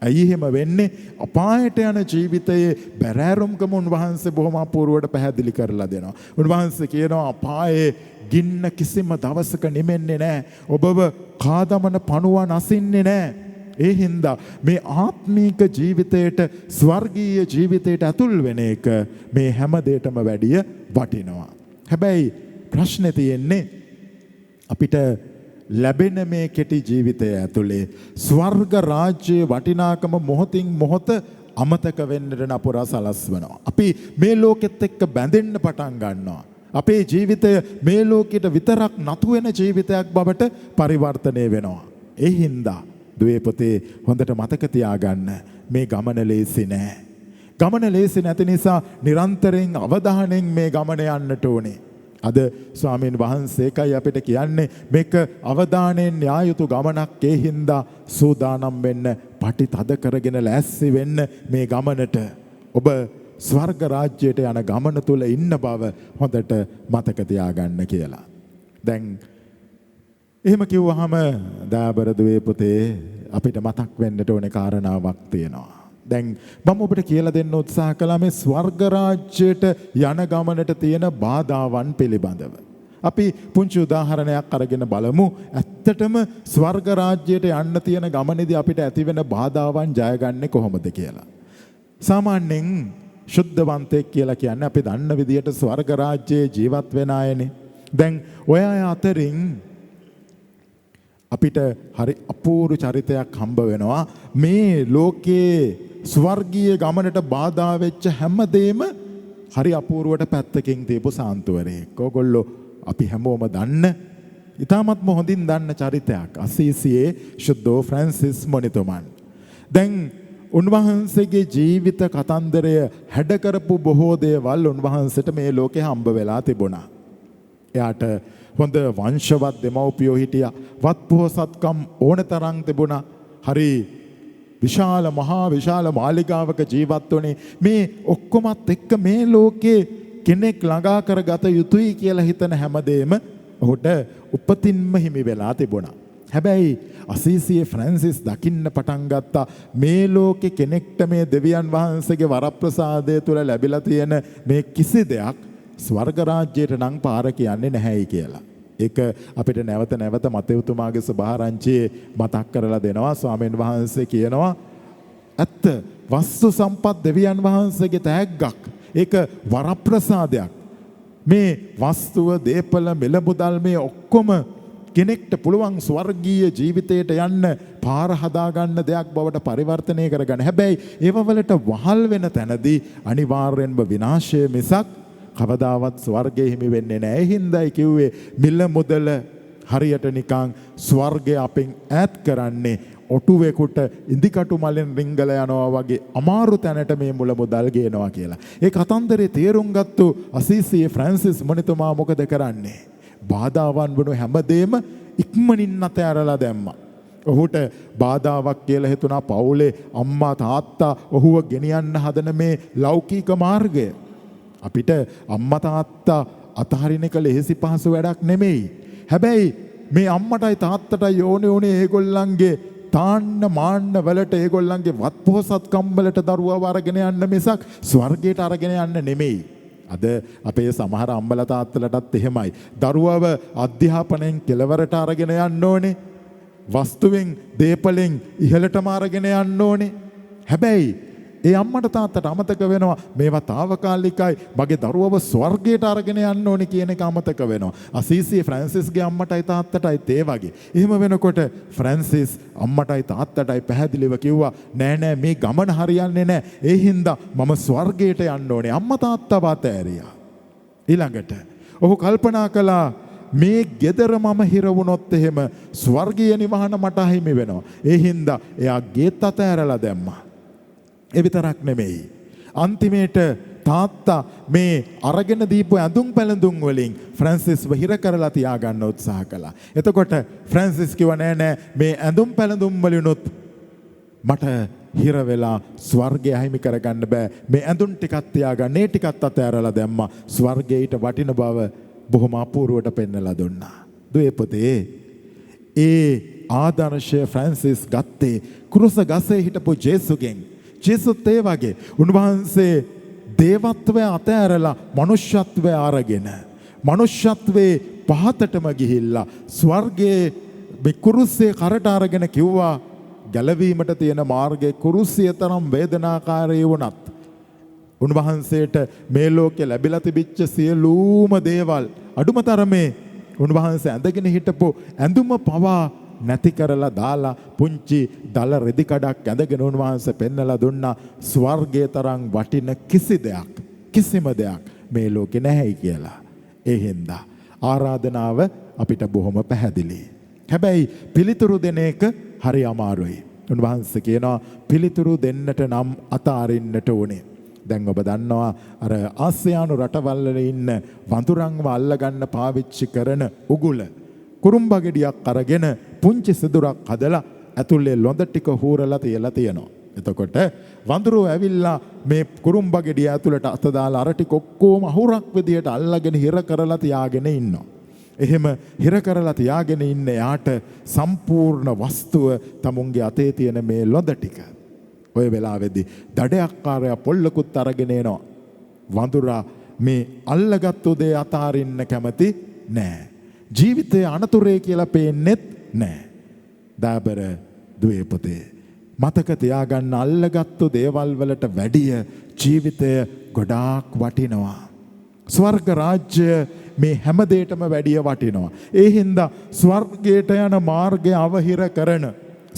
ඇයි එහෙම වෙන්නේ? අපායට යන ජීවිතයේ බැරෑරුම්කම උන්වහන්සේ බොහොම අපූර්වවට පැහැදිලි කරලා දෙනවා. උන්වහන්සේ කියනවා අපායේ ගින්න කිසිම දවසක නිමෙන්නේ නැහැ. ඔබව කාදමන පණුවන් අසින්නේ නැහැ. ඒ හින්දා මේ ආත්මීක ජීවිතයට ස්වර්ගීය ජීවිතයට ඇතුල් වෙන එක මේ හැම දෙයකටම වැඩිය වටිනවා. හැබැයි ප්‍රශ්නේ තියෙන්නේ අපිට ලැබෙන මේ කෙටි ජීවිතය ඇතුලේ ස්වර්ග රාජ්‍යයේ වටිනාකම මොහොතින් මොහොත අමතක වෙන්නට නපුරා සලස්වනවා. අපි මේ ලෝකෙත් එක්ක බැඳෙන්න පටන් ගන්නවා. අපේ ජීවිතය මේ ලෝකෙට විතරක් නතු වෙන ජීවිතයක් බවට පරිවර්තනය වෙනවා. ඒ හින්දා දුවේ පුතේ හොඳට මතක තියාගන්න මේ ගමන ලේසි නෑ. ගමන ලේසි නැති නිසා නිරන්තරයෙන් අවධානයෙන් මේ ගමන යන්නට ඕනේ. අද ස්වාමීන් වහන්සේකයි අපිට කියන්නේ මේක අවධානයෙන් යා යුතු ගමනක්. ඒ හින්දා සූදානම් වෙන්න, පටි තද කරගෙන ලෑස්ති වෙන්න මේ ගමනට. ඔබ ස්වර්ග රාජ්‍යයට යන ගමන තුල ඉන්න බව හොඳට මතක තියාගන්න කියලා. දැන් එහෙම කිව්වහම දාබර දුවේ පුතේ අපිට මතක් වෙන්නට ඕනේ කාරණාවක් තියෙනවා. දැන් මම ඔබට කියලා දෙන්න උත්සාහ කළා මේ ස්වර්ග රාජ්‍යයට යන ගමනට තියෙන බාධාවන් පිළිබඳව. අපි පුංචි උදාහරණයක් අරගෙන බලමු. ඇත්තටම ස්වර්ග රාජ්‍යයට යන්න තියෙන ගමනේදී අපිට ඇතිවෙන බාධාවන් ජයගන්නේ කොහොමද කියලා. සාමාන්‍යයෙන් ශුද්ධවන්තයෙක් කියලා කියන්නේ අපි දන්න විදියට ස්වර්ග රාජ්‍යයේ ජීවත් වෙන අයනේ. දැන් ඔය අය අතරින් අපිට හරි අපූර්ව චරිතයක් හම්බ වෙනවා. මේ ලෝකයේ ස්වර්ගීය ගමනට බාධා වෙච්ච හැමදේම හරි අපූර්වට පැත්තකින් තියපු සාන්තුවරයෙක්. ඕගොල්ලෝ අපි හැමෝම දන්න ඉතාමත්ම හොඳින් දන්න චරිතයක්. අසීසියේ ශුද්ධෝ ෆ්‍රැන්සිස් මොනිතුමන්. දැන් උන්වහන්සේගේ ජීවිත කතන්දරය හැඩ කරපු බොහෝ දේවල් උන්වහන්සේට මේ ලෝකේ හම්බ වෙලා තිබුණා. එයාට හොඳ වංශවත් දෙමව්පියෝ හිටියා. වත්පොහොසත්කම් ඕන තරම් තිබුණා. හරි විශාල මහා විශාල මාලිගාවක ජීවත් වුණේ. මේ ඔක්කොමත් එක්ක මේ ලෝකේ කෙනෙක් ළඟා කරගත යුතුයි කියලා හිතන හැමදේම ඔහුට උපතින්ම හිමි වෙලා තිබුණා. හැබැයි අසීසියේ ෆ්‍රැන්සිස් දකින්න පටන් ගත්තා මේ ලෝකේ කෙනෙක්ට මේ දෙවියන් වහන්සේගේ වරප්‍රසාදය තුල ලැබිලා තියෙන මේ කිසි දෙයක් ස්වර්ග රාජ්‍යයට නම් පාර කියන්නේ නැහැයි කියලා. ඒක අපිට නැවත නැවත මතෙව්තුමාගේ සභාරංචියේ මතක් කරලා දෙනවා. ස්වාමීන් වහන්සේ කියනවා ඇත්ත වස්තු සම්පත් දෙවියන් වහන්සේගේ තෑග්ගක්. ඒක වරප්‍රසාදයක්. මේ වස්තුව දේපල මිල මුදල් මේ ඔක්කොම කෙනෙක්ට පුළුවන් ස්වර්ගීය ජීවිතයට යන්න පාර හදාගන්න දෙයක් බවට පරිවර්තනය කරගන්න. හැබැයි ඒව වලට වහල් වෙන තැනදී අනිවාර්යෙන්ම විනාශය මිසක් කවදාවත් ස්වර්ගය හිමි වෙන්නේ නැහැ. ඒ හින්දායි කිව්වේ මිල මුදල හරියට නිකන් ස්වර්ගය අපෙන් ඈත් කරන්නේ ඔටුවෙකුට ඉදිකටු මලෙන් රිංගල යනවා වගේ අමාරු තැනට මේ මුල මුදල් ගේනවා කියලා. ඒ කතන්දරේ තේරුම් ගත්තු අසීසියේ ෆ්‍රැන්සිස් මොනිතුමා මොකද කරන්නේ? බාධාවන් වුණු හැමදේම ඉක්මනින් අතහැරලා දැම්මා. ඔහුට බාධාවක් කියලා හිතුණා පවුලේ අම්මා තාත්තා ඔහුව ගෙනියන්න හදන මේ ලෞකික මාර්ගය. අපිට අම්මා තාත්තා අතහරින එක ලෙහෙසි පහසු වැඩක් නෙමෙයි. හැබැයි මේ අම්මටයි තාත්තටයි ඕනේ ඒගොල්ලන්ගේ තාන්න මාන්න වලට ඒගොල්ලන්ගේ වත්පොහසත්කම් වලට දරුවව අරගෙන යන්න මිසක් ස්වර්ගයට අරගෙන යන්න නෙමෙයි. අද අපේ සමහර අම්මලා තාත්තලටත් එහෙමයි. දරුවව අධ්‍යාපනයෙන් කෙලවරට අරගෙන යන්න ඕනේ. වස්තුවෙන් දේපලෙන් ඉහළටම අරගෙන යන්න ඕනේ. හැබැයි ඒ අම්මට තාත්තට අමතක වෙනවා මේවා తాවකාලිකයි. මගේ දරුවව ස්වර්ගයට අරගෙන යන්න ඕනේ කියන එක අමතක වෙනවා. අසීසියේ ෆ්‍රැන්සිස්ගේ අම්මටයි තාත්තටයි ඒ වගේ. එහෙම වෙනකොට ෆ්‍රැන්සිස් අම්මටයි තාත්තටයි පැහැදිලිව කිව්වා නෑ නෑ මේ ගමන හරියන්නේ නෑ. ඒ හින්දා මම ස්වර්ගයට යන්න ඕනේ. අම්මා තාත්තව අතෑරියා. ඊළඟට ඔහු කල්පනා කළා මේ ගෙදර මම හිර වුණොත් එහෙම ස්වර්ගීය නිවහන මට හිමි වෙනවා. ඒ හින්දා එයා ගෙත් අතෑරලා දැම්මා. ඒ විතරක් නෙමෙයි. අන්තිමේට තාත්තා මේ අරගෙන දීපු ඇඳුම් පැළඳුම් වලින් ෆ්‍රැන්සිස්ව හිර කරලා තියාගන්න උත්සාහ කළා. එතකොට ෆ්‍රැන්සිස් කිව්වා නෑ නෑ මේ ඇඳුම් පැළඳුම් වලිනුත් මට හිර වෙලා ස්වර්ගය හිමි කරගන්න බෑ. මේ ඇඳුම් ටිකක් තියාගන්න ඒ ටිකත් අතහැරලා දැම්මා. ස්වර්ගයට වටින බව බොහොම අපූර්වට පෙන්වලා දුන්නා. දුවේ පුතේ ඒ ආදර්ශය ෆ්‍රැන්සිස් ගත්තේ කුරුස ගසේ හිටපු ජේසුගෙන්. ජේසුත් ඒ වගේ උන්වහන්සේ දේවත්වය අතහැරලා මනුෂ්‍යත්වය අරගෙන මනුෂ්‍යත්වයේ පහතටම ගිහිල්ලා ස්වර්ගයේ මේ කුරුස්සේ කරට අරගෙන කිව්වා ගැලවීමට තියෙන මාර්ගයේ කුරුස්සිය තරම් වේදනාකාරී වුණත් උන්වහන්සේට මේ ලෝකේ ලැබිලා තිබිච්ච සියලුම දේවල් අඩුම තරමේ උන්වහන්සේ ඇඳගෙන හිටපු ඇඳුම පවා නැති කරලා දාලා පුංචි දල රෙදි කඩක් ඇඳගෙන උන්වහන්සේ පෙන්නලා දුන්නා ස්වර්ගයේ තරම් වටින කිසිම දෙයක් මේ ලෝකේ නැහැයි කියලා. ඒ හින්දා ආරාධනාව අපිට බොහොම පැහැදිලි. හැබැයි පිළිතුරු දෙන එක හරි අමාරුයි. උන්වහන්සේ කියනවා පිළිතුරු දෙන්නට නම් අතාරින්නට ඕනේ. දැන් ඔබ දන්නවා අර ආසියානු රටවල් වල ඉන්න වඳුරන්ව අල්ලගන්න පාවිච්චි කරන උගුල කුරුම්බ ගෙඩියක් අරගෙන පුංචි සිදුරක් හදලා ඇතුලේ ලොඳ ටික හූරලා තියලා තියෙනවා. එතකොට වඳුරෝ ඇවිල්ලා මේ කුරුම්බ ගෙඩිය ඇතුලට අත දාලා අර ටික ඔක්කොම අහුරක් විදියට අල්ලගෙන හිර කරලා තියාගෙන ඉන්නවා. එහෙම හිර කරලා තියාගෙන ඉන්න යාට සම්පූර්ණ වස්තුව තමුන්ගේ අතේ තියෙන මේ ලොඳ ටික. ඔය වෙලාවේදී දඩයක්කාරයා පොල්ලකුත් අරගෙන එනවා. වඳුරා මේ අල්ලගත්තු දේ අතාරින්න කැමති නෑ. ජීවිතයේ අනතුරේ කියලා පේන්නෙත් නෑ. දාබර දුවේ පුතේ මතක තියාගන්න අල්ලගත්තු දේවල් වලට වැඩිය ජීවිතය ගොඩාක් වටිනවා. ස්වර්ග රාජ්‍ය මේ හැම දෙයකටම වැඩිය වටිනවා. ඒ හින්දා ස්වර්ගයට යන මාර්ගය අවහිර කරන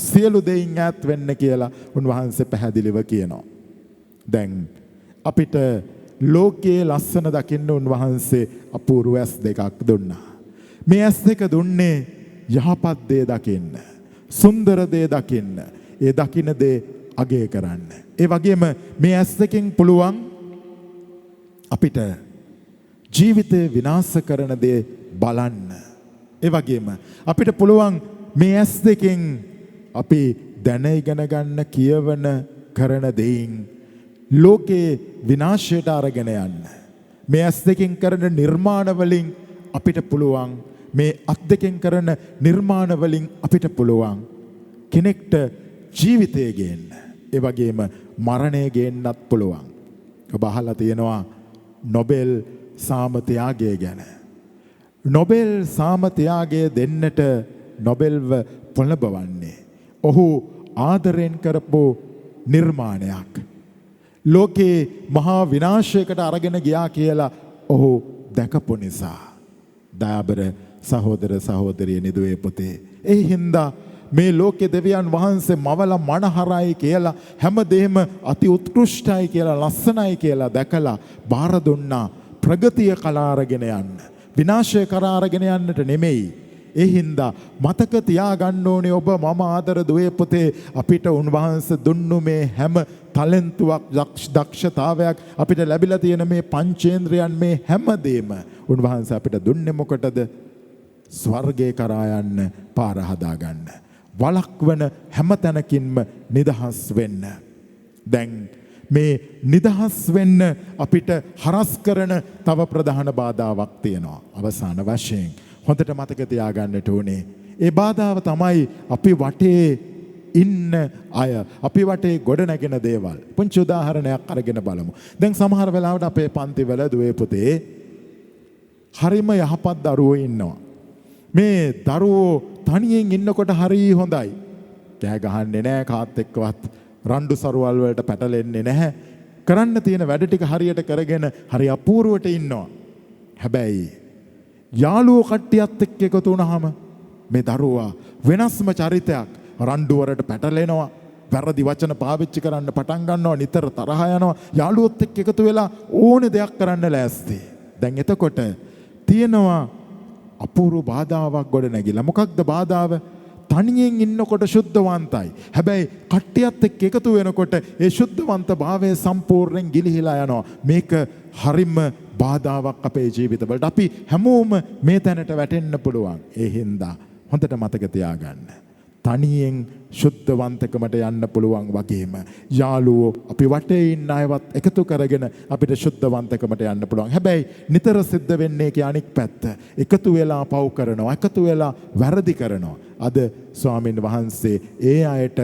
සියලු දෙයින් ඈත් වෙන්න කියලා උන්වහන්සේ පැහැදිලිව කියනවා. දැන් අපිට ලෝකයේ ලස්සන දකින්න උන්වහන්සේ අපූර්ව ඇස් දෙකක් දුන්නා. මේ ඇස් දෙක දුන්නේ යහපත් දේ දකින්න, සුන්දර දේ දකින්න, ඒ දකින්න දේ අගය කරන්න. ඒ වගේම මේ ඇස් දෙකෙන් පුළුවන් අපිට ජීවිතය විනාශ කරන දේ බලන්න. ඒ වගේම අපිට පුළුවන් මේ ඇස් දෙකෙන් අපි දැන ඉගෙන ගන්න කියවන කරන දෙයින් ලෝකේ විනාශයට අරගෙන යන්න. මේ ඇස් දෙකෙන් කරන නිර්මාණ වලින් අපිට පුළුවන් මේ අත් දෙකෙන් කරන නිර්මාණ වලින් අපිට පුළුවන් කෙනෙක්ට ජීවිතය ගේන්න. ඒ වගේම මරණය ගේන්නත් පුළුවන්. ඔබ අහලා තියෙනවා නොබෙල් සාමත්‍යාගය ගැන. නොබෙල් සාමත්‍යාගය දෙන්නට නොබෙල්ව පොළඹවන්නේ ඔහු ආදරෙන් කරපු නිර්මාණයක්. ලෝකේ මහා විනාශයකට අරගෙන ගියා කියලා ඔහු දැකපු නිසා. දාබර සහෝදර සහෝදරියනි දුවේ පුතේ, ඒ හින්දා මේ ලෝකේ දෙවියන් වහන්සේ මවලා මනහරයි කියලා හැමදේම අති උත්කෘෂ්ටයි කියලා ලස්සනයි කියලා දැකලා බාර දුන්නා. ප්‍රගතිය කලා අරගෙන යන්න, විනාශය කරා අරගෙන යන්නට නෙමෙයි. ඒ හින්දා මතක තියාගන්න ඕනේ ඔබ මම ආදර දුවේ පුතේ, අපිට උන්වහන්සේ දුන්නු මේ හැම ටැලන්ටුවක් දක්ෂතාවයක් අපිට ලැබිලා තියෙන මේ පංචේන්ද්‍රයන් මේ හැමදේම උන්වහන්සේ අපිට දුන්නේ මොකටද? ස්වර්ගය කරා යන්න, පාර හදා ගන්න, වළක්වන හැම තැනකින්ම නිදහස් වෙන්න. දැන් මේ නිදහස් වෙන්න අපිට හරස් කරන තව ප්‍රධාන බාධාවක් තියෙනවා. අවසාන වශයෙන් හොඳට මතක තියාගන්නට ඕනේ. ඒ බාධාව තමයි අපි වටේ ඉන්න අය, අපි වටේ ගොඩ නැගෙන දේවල්. පුංචි උදාහරණයක් අරගෙන බලමු. දැන් සමහර වෙලාවට අපේ පන්තිවල දුවේ පුතේ හරිම යහපත් දරුවෝ ඉන්නවා. මේ දරුවෝ තනියෙන් ඉන්නකොට හරි හොඳයි. කෑ ගහන්නේ නැහැ, කාත් එක්කවත් රණ්ඩු සරුවල් වලට පැටලෙන්නේ නැහැ. කරන්න තියෙන වැඩ ටික හරියට කරගෙන හරි අපූර්වට ඉන්නවා. හැබැයි යාළුවෝ කට්ටියත් එක්ක එකතු වුණාම මේ දරුවා වෙනස්ම චරිතයක්. රණ්ඩු වලට පැටලෙනවා, වැරදි වචන පාවිච්චි කරන්න පටන් ගන්නවා, නිතර තරහ යනවා, යාළුවොත් එක්ක එකතු වෙලා ඕනේ දෙයක් කරන්න ලෑස්ති. දැන් එතකොට තියෙනවා අපූර්ව බාධාවක් ගොඩ නැගිලා. මොකක්ද බාධාව? තනියෙන් ඉන්නකොට ශුද්ධවන්තයි. හැබැයි කට්ටියත් එක්ක එකතු වෙනකොට ඒ ශුද්ධවන්ත භාවය සම්පූර්ණයෙන් ගිලිහිලා යනවා. මේක හරිම බාධාවක් අපේ ජීවිතවලට. අපි හැමෝම මේ තැනට වැටෙන්න පුළුවන්. ඒ හින්දා හොඳට මතක තියාගන්න. තනියෙන් ශුද්ධවන්තකමට යන්න පුළුවන් වගේම යාළුවෝ අපි වටේ ඉන්න අයවත් එකතු කරගෙන අපිට ශුද්ධවන්තකමට යන්න පුළුවන්. හැබැයි නිතර සිද්ධ වෙන්නේ කී අනික් පැත්ත. එකතු වෙලා පව් කරනවා, එකතු වෙලා වැරදි කරනවා. අද ස්වාමින් වහන්සේ ඒ අයට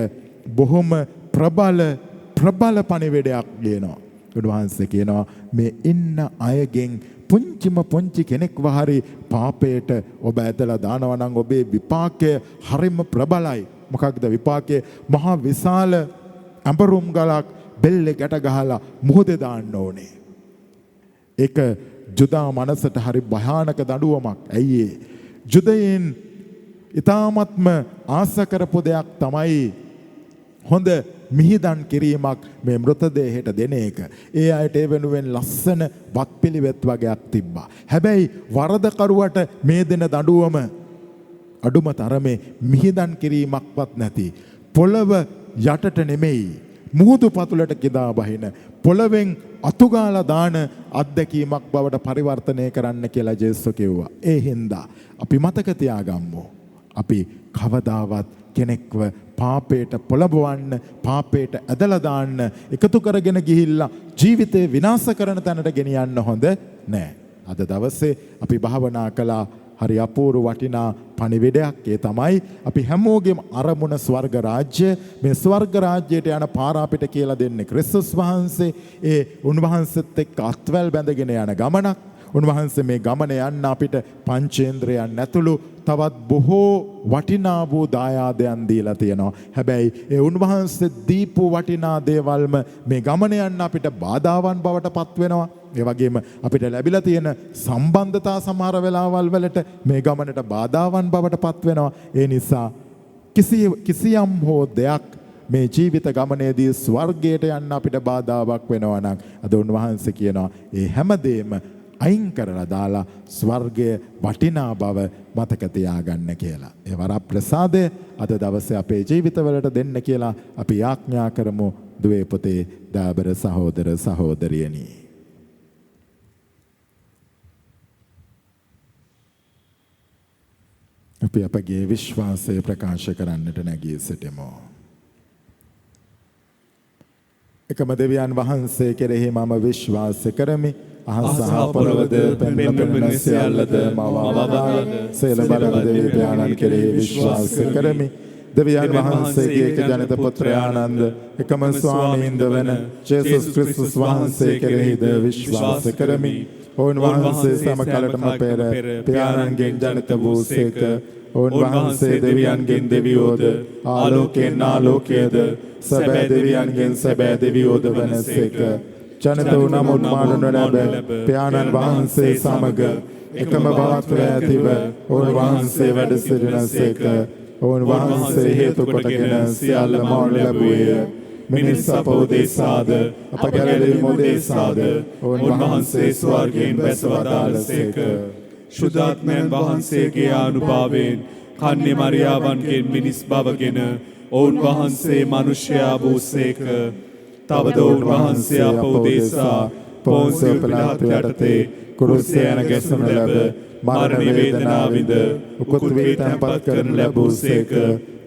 බොහොම ප්‍රබල පණිවිඩයක් දෙනවා. උන්වහන්සේ කියනවා මේ ඉන්න අයගෙන් පුංචි කෙනෙක්ව හරි පාපයට ඔබ ඇදලා දානවා නම් ඔබේ විපාකය හරිම ප්‍රබලයි. මොකක්ද විපාකය? මහා විශාල අඹරුම් ගලක් බෙල්ලේ ගැට ගහලා මුහුදේ දාන්න ඕනේ. ඒක ජුදා මනසට හරි භයානක දඬුවමක්. ඇයි ඒ? ජුදයෙන් ඊ타ත්ම ආස කරපු දෙයක් තමයි හොඳ මිහිදන් කිරීමක්, මේ මෘතදේහයට දෙන එක. ඒ අයට ඒ වෙනුවෙන් ලස්සන වත්පිළිවෙත් වගේක් තිබ්බා. හැබැයි වරදකරුවට මේ දෙන දඬුවම අඩුම තරමේ මිහිදන් කිරීමක්වත් නැති, පොළව යටට නෙමෙයි මුහුදු පතුලට කිදා බහින, පොළවෙන් අතුගාලා දාන අත්දැකීමක් බවට පරිවර්තනය කරන්න කියලා ජේසුස් කිව්වා. ඒ හින්දා අපි මතක තියාගමු, අපි කවදාවත් කෙනෙක්ව පාපයට පොළඹවන්න, පාපයට ඇදලා දාන්න, එකතු කරගෙන ගිහිල්ලා ජීවිතේ විනාශ කරන තැනට ගෙනියන්න හොඳ නෑ. අද දවසේ අපි භාවනා කළා හරි අපූර්ව වටිනා පණිවිඩයක්. ඒ තමයි අපි හැමෝගෙම අරමුණ ස්වර්ග රාජ්‍ය. මේ ස්වර්ග රාජ්‍යයට යන පාර අපිට කියලා දෙන්නේ ක්‍රිස්තුස් වහන්සේ. ඒ උන්වහන්සේත් එක්ක අත්වැල් බැඳගෙන යන ගමනක්. උන්වහන්සේ මේ ගමන යන්න අපිට පංචේන්ද්‍රයන් ඇතුළු තවත් බොහෝ වටිනා වූ දායාදයන් දීලා තියෙනවා. හැබැයි ඒ උන්වහන්සේ දීපු වටිනා දේවල්ම මේ ගමන යන්න අපිට බාධාවන් බවට පත් වෙනවා. ඒ වගේම අපිට ලැබිලා තියෙන සම්බන්ධතා සමහර වෙලාවල් වලට මේ ගමනට බාධාවන් බවට පත් වෙනවා. ඒ නිසා කිසියම් හෝ දෙයක් මේ ජීවිත ගමනේදී ස්වර්ගයට යන්න අපිට බාධාවක් වෙනවා නම් අද උන්වහන්සේ කියනවා ඒ හැමදේම අයින් කරලා දාලා ස්වර්ගයේ වටිනා බව මතක තියාගන්න කියලා. ඒ වරප්‍රසාදය අද දවසේ අපේ ජීවිතවලට දෙන්න කියලා අපි ආඥා කරමු. දුවේ පුතේ, දාබර සහෝදර සහෝදරියනි. අපි අපගේ විශ්වාසය ප්‍රකාශ කරන්නට නැගී සිටිමු. එකම දෙවියන් වහන්සේ කෙරෙහි මම විශ්වාස කරමි. අහස පොළවද පෙන්වන සියල්ලද මවවදාන සේල බලන දෙවි පියාණන් කෙරෙහි විශ්වාස කරමි. දෙවියන් වහන්සේගේ එක ජනිත පුත්‍රයානන්ද එකම ස්වාමීන්ද වන ජේසුස් ක්‍රිස්තුස් වහන්සේ කෙරෙහිද විශ්වාස කරමි. උන්වහන්සේ සමකලටම පෙර පියාණන්ගෙන් ජනිත වූසේක. උන්වහන්සේ දෙවියන්ගෙන් දෙවියෝද ආලෝකයෙන් ආලෝකයේද සැබෑ දෙවියන්ගෙන් සැබෑ දෙවියෝද වනසේක. ජනිත වූ නමුත් මානව ලැබ පියාණන් වහන්සේ සමග එකම භවත්වය ඇතිව උන්වහන්සේ වැඩ සිටිනසේක. උන්වහන්සේ හේතු කොටගෙන සියල්ල මවනු ලැබුවේය. මිනිස් අපෝදේසාද අප ගැලවීම උදෙසාද උන්වහන්සේ ස්වර්ගයෙන් බැස වදාළසේක. ශුද්ධාත්මයන් වහන්සේගේ ආනුභාවයෙන් කන්‍ය මරියාවන්ගෙන් මිනිස් බවගෙන ඔවුන් වහන්සේ මනුෂ්‍යයා වූසේක. තවද උන්වහන්සේ අප උදෙසා පොන්සිය පිලාතු යටතේ කුරුසයේ නැගසනු ලැබ මරණ වේදනාව විඳ උකුත් වේ තැන්පත් කරනු ලැබූසේක.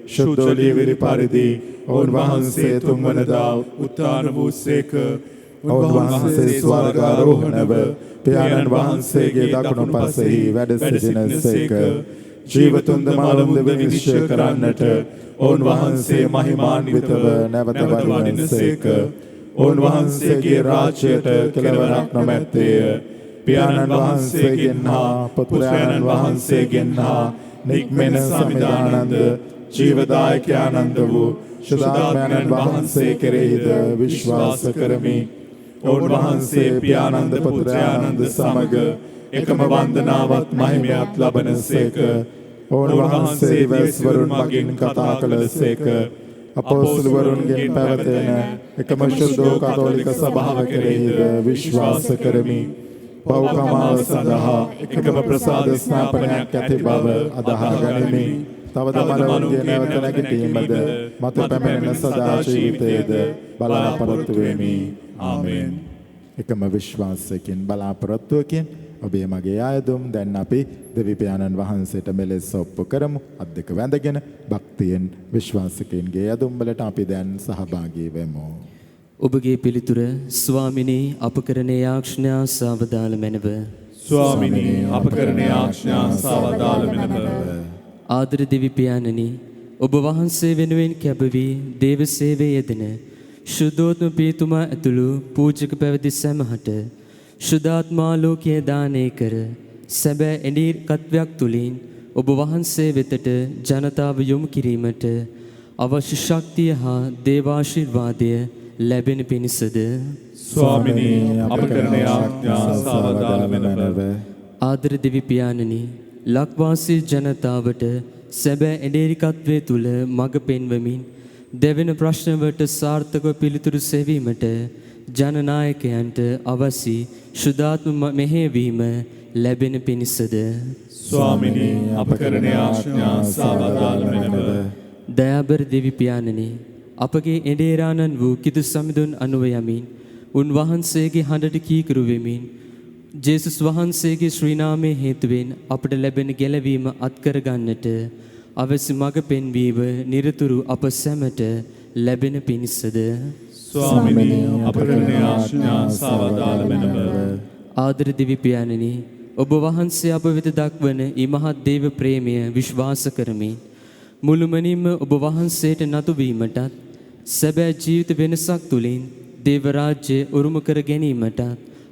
ශුද්ධ ලියවිලි පරිදි උන්වහන්සේ තුන්වනදා උත්ථාන වූසේක. උන්වහන්සේ ස්වර්ගාරෝහණව පියාණන් වහන්සේගේ දකුණු පසෙහි වැඩ සිටිනසේක. ජීවතුන්ද මරණද විනිශ්චය කරන්නට උන්වහන්සේ මහිමාන්විතව නැවත වඩිනසේක. උන්වහන්සේගේ රාජ්‍යයට කෙලවරක් නොමැත්තේය. පියාණන් වහන්සේගෙන් හා පුත්‍රයන්න් වහන්සේගෙන් හා නික්මෙන සමිදානන්ද ජීවදායක ආනන්ද වූ ශුද්ධාත්මයන් වහන්සේ කෙරෙහිද විශ්වාස කරමි. උන්වහන්සේ පියානන්ද පුත්‍රයානන්ද සමග එකම වන්දනාවත් මහිමයත් ලබනසේක. උන්වහන්සේ වැස්වරුන් මගින් කතා කළසේක. අපොස්තලවරුන්ගෙන් පැවතෙන එකම ශුද්ධ කතෝලික සභාව කෙරෙහිද විශ්වාස කරමි. පෞකමාව සඳහා එකම ප්‍රසාද ස්ථාපනයක් ඇති බව අදහා ගනිමි. තවද මලවන්ගේ නැවත නැගිටීමද මත පැමිණෙන සදා ජීවිතයේද බලාපොරොත්තු වෙමි. ආමෙන්. එකම විශ්වාසයෙන් බලාපොරොත්තුවකින් ඔබේ මගේ ආයදුම් දැන් අපි දෙවි පියාණන් වහන්සේට මෙලෙස ඔප්පු කරමු. අත් දෙක වැඳගෙන භක්තියෙන් විශ්වාසිකයන්ගේ ආයදුම් වලට අපි දැන් සහභාගී වෙමු. ඔබගේ පිළිතුර ස්වාමිනී අප කරන යාඥා සාවදාල මැනව. ස්වාමිනී අප කරන යාඥා සාවදාල මැනව. ආදර දෙවි පියාණනි, ඔබ වහන්සේ වෙනුවෙන් කැපවී දේව සේවයේ යෙදෙන ශුද්ධෝත්ම පියතුමා ඇතුළු පූජක පැවිදි සැමහට ශුද්ධාත්මාලෝකයේ දානය කර සැබෑ එඩිකත්වයක් තුලින් ඔබ වහන්සේ වෙතට ජනතාව යොමු කිරීමට අවශ්‍ය ශක්තිය හා දේවාශිර්වාදය ලැබෙන පිණිසද ස්වාමිනී අප කරන යාඥා සාවදාල මැනව. ආදර දෙවි පියාණනි, ලක්වාසී ජනතාවට සැබෑ එඩිරිකත්වයේ තුල මඟ පෙන්වමින් දෙවෙන ප්‍රශ්නවලට සාර්ථකව පිළිතුරු සෙවීමට ජනනායකයන්ට අවශ්‍ය ශුද්ධාත්ම මෙහෙයවීම ලැබෙන පිණිසද ස්වාමිනී අප කරන යාඥා සාවදාල මැනව. දයාබර දෙවි පියාණනි, අපගේ එඩේරාණන් වූ කිතු සමිඳුන් අනුව යමින් උන්වහන්සේගේ හඬට කීකරු වෙමින් ජේසුස් වහන්සේගේ ශ්‍රී නාමයේ හේතුවෙන් අපට ලැබෙන ගැලවීම අත්කර ගන්නට අවශ්‍ය මඟ පෙන්වීම නිරතුරු අප සැමට ලැබෙන පිණිසද ස්වාමිනී අප කරන යාඥා සාවදාල මැනව. ආදර දෙවි පියාණනි, ඔබ වහන්සේ අප වෙත දක්වන ඊ මහත් දේව ප්‍රේමය විශ්වාස කරමින් මුළුමනින්ම ඔබ වහන්සේට නතු වීමටත් සැබෑ ජීවිත වෙනසක් තුලින් දේව රාජ්‍ය උරුම කර ගැනීමටත්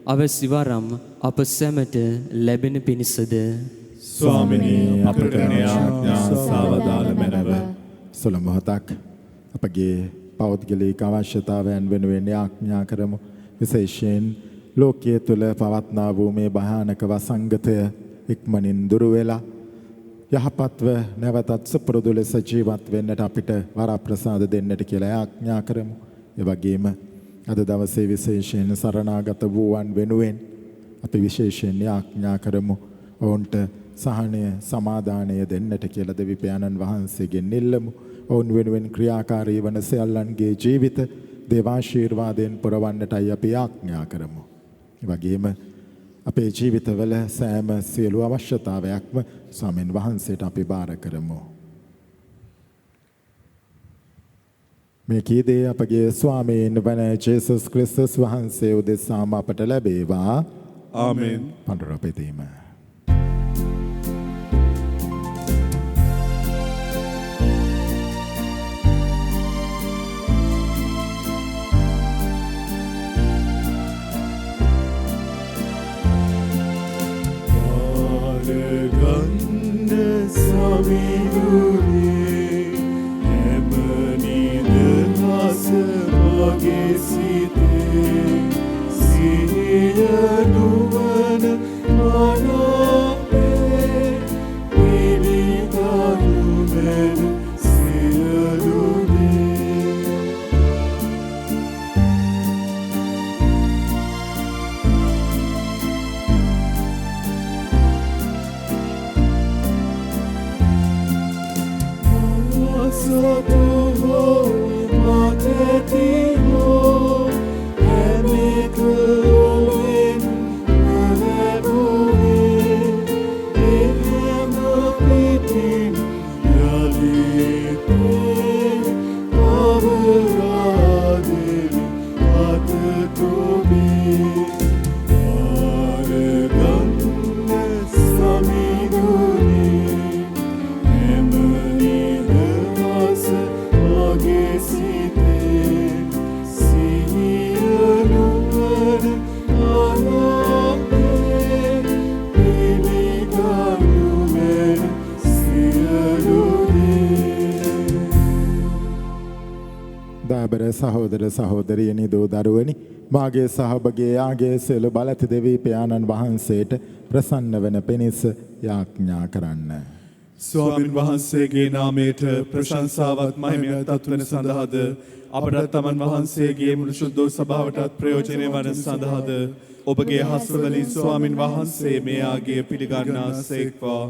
අවශ්‍ය වරම් අප සැමට ලැබෙන පිණිසද ස්වාමිනී අප කරන යාඥා සාවදාල මැනව. සුළු මොහොතක් අපගේ පෞද්ගලික අවශ්‍යතාවයන් වෙනුවෙන් යාඥා කරමු. විශේෂයෙන් ලෝකයේ තුල පවත්නා වූ මේ භයානක වසංගතය ඉක්මනින් දුර වෙලා යහපත්ව නැවතත් සුපුරුදු ලෙස ජීවත් වෙන්නට අපිට වරප්‍රසාද දෙන්නට කියලා යාඥා කරමු. ඒ වගේම අද දවසේ විශේෂයෙන් සරණාගත වූවන් වෙනුවෙන් අපි විශේෂයෙන් යාඥා කරමු. ඔවුන්ට සහනය සමාදානය දෙන්නට කියලා දෙවි පියාණන් වහන්සේගෙන් ඉල්ලමු. ඔවුන් වෙනුවෙන් ක්‍රියාකාරී වන සියල්ලන්ගේ ජීවිත දේවාශීර්වාදයෙන් පුරවන්නටයි අපි යාඥා කරමු. ඒ වගේම අපේ ජීවිතවල සෑම සියලු අවශ්‍යතාවයක්ම ස්වාමීන් වහන්සේට අපි බාර කරමු. මේ කීදේ අපගේ ස්වාමීන් වන ජේසුස් ක්‍රිස්තුස් වහන්සේ උදෙසාම අපට ලැබේවා. ආමෙන්. පඬුර පෙතීම. සහෝදර සහෝදරියනි දෝ දරුවනි මාගේ සහභගේ යාගේ සියලු බලති දෙවි පියාණන් වහන්සේට ප්‍රසන්න වන පිණිස යාඥා කරන්න. ස්වාමින් වහන්සේගේ නාමයට ප්‍රශංසාවත් මහිමයත් අත්වන සඳහාද අපට තමන් වහන්සේගේ මුළු ශුද්ධ සභාවටත් ප්‍රයෝජනය වන සඳහාද ඔබගේ හස්තවලින් ස්වාමින් වහන්සේ මේ ආගය පිළිගන්නාසේක්වා.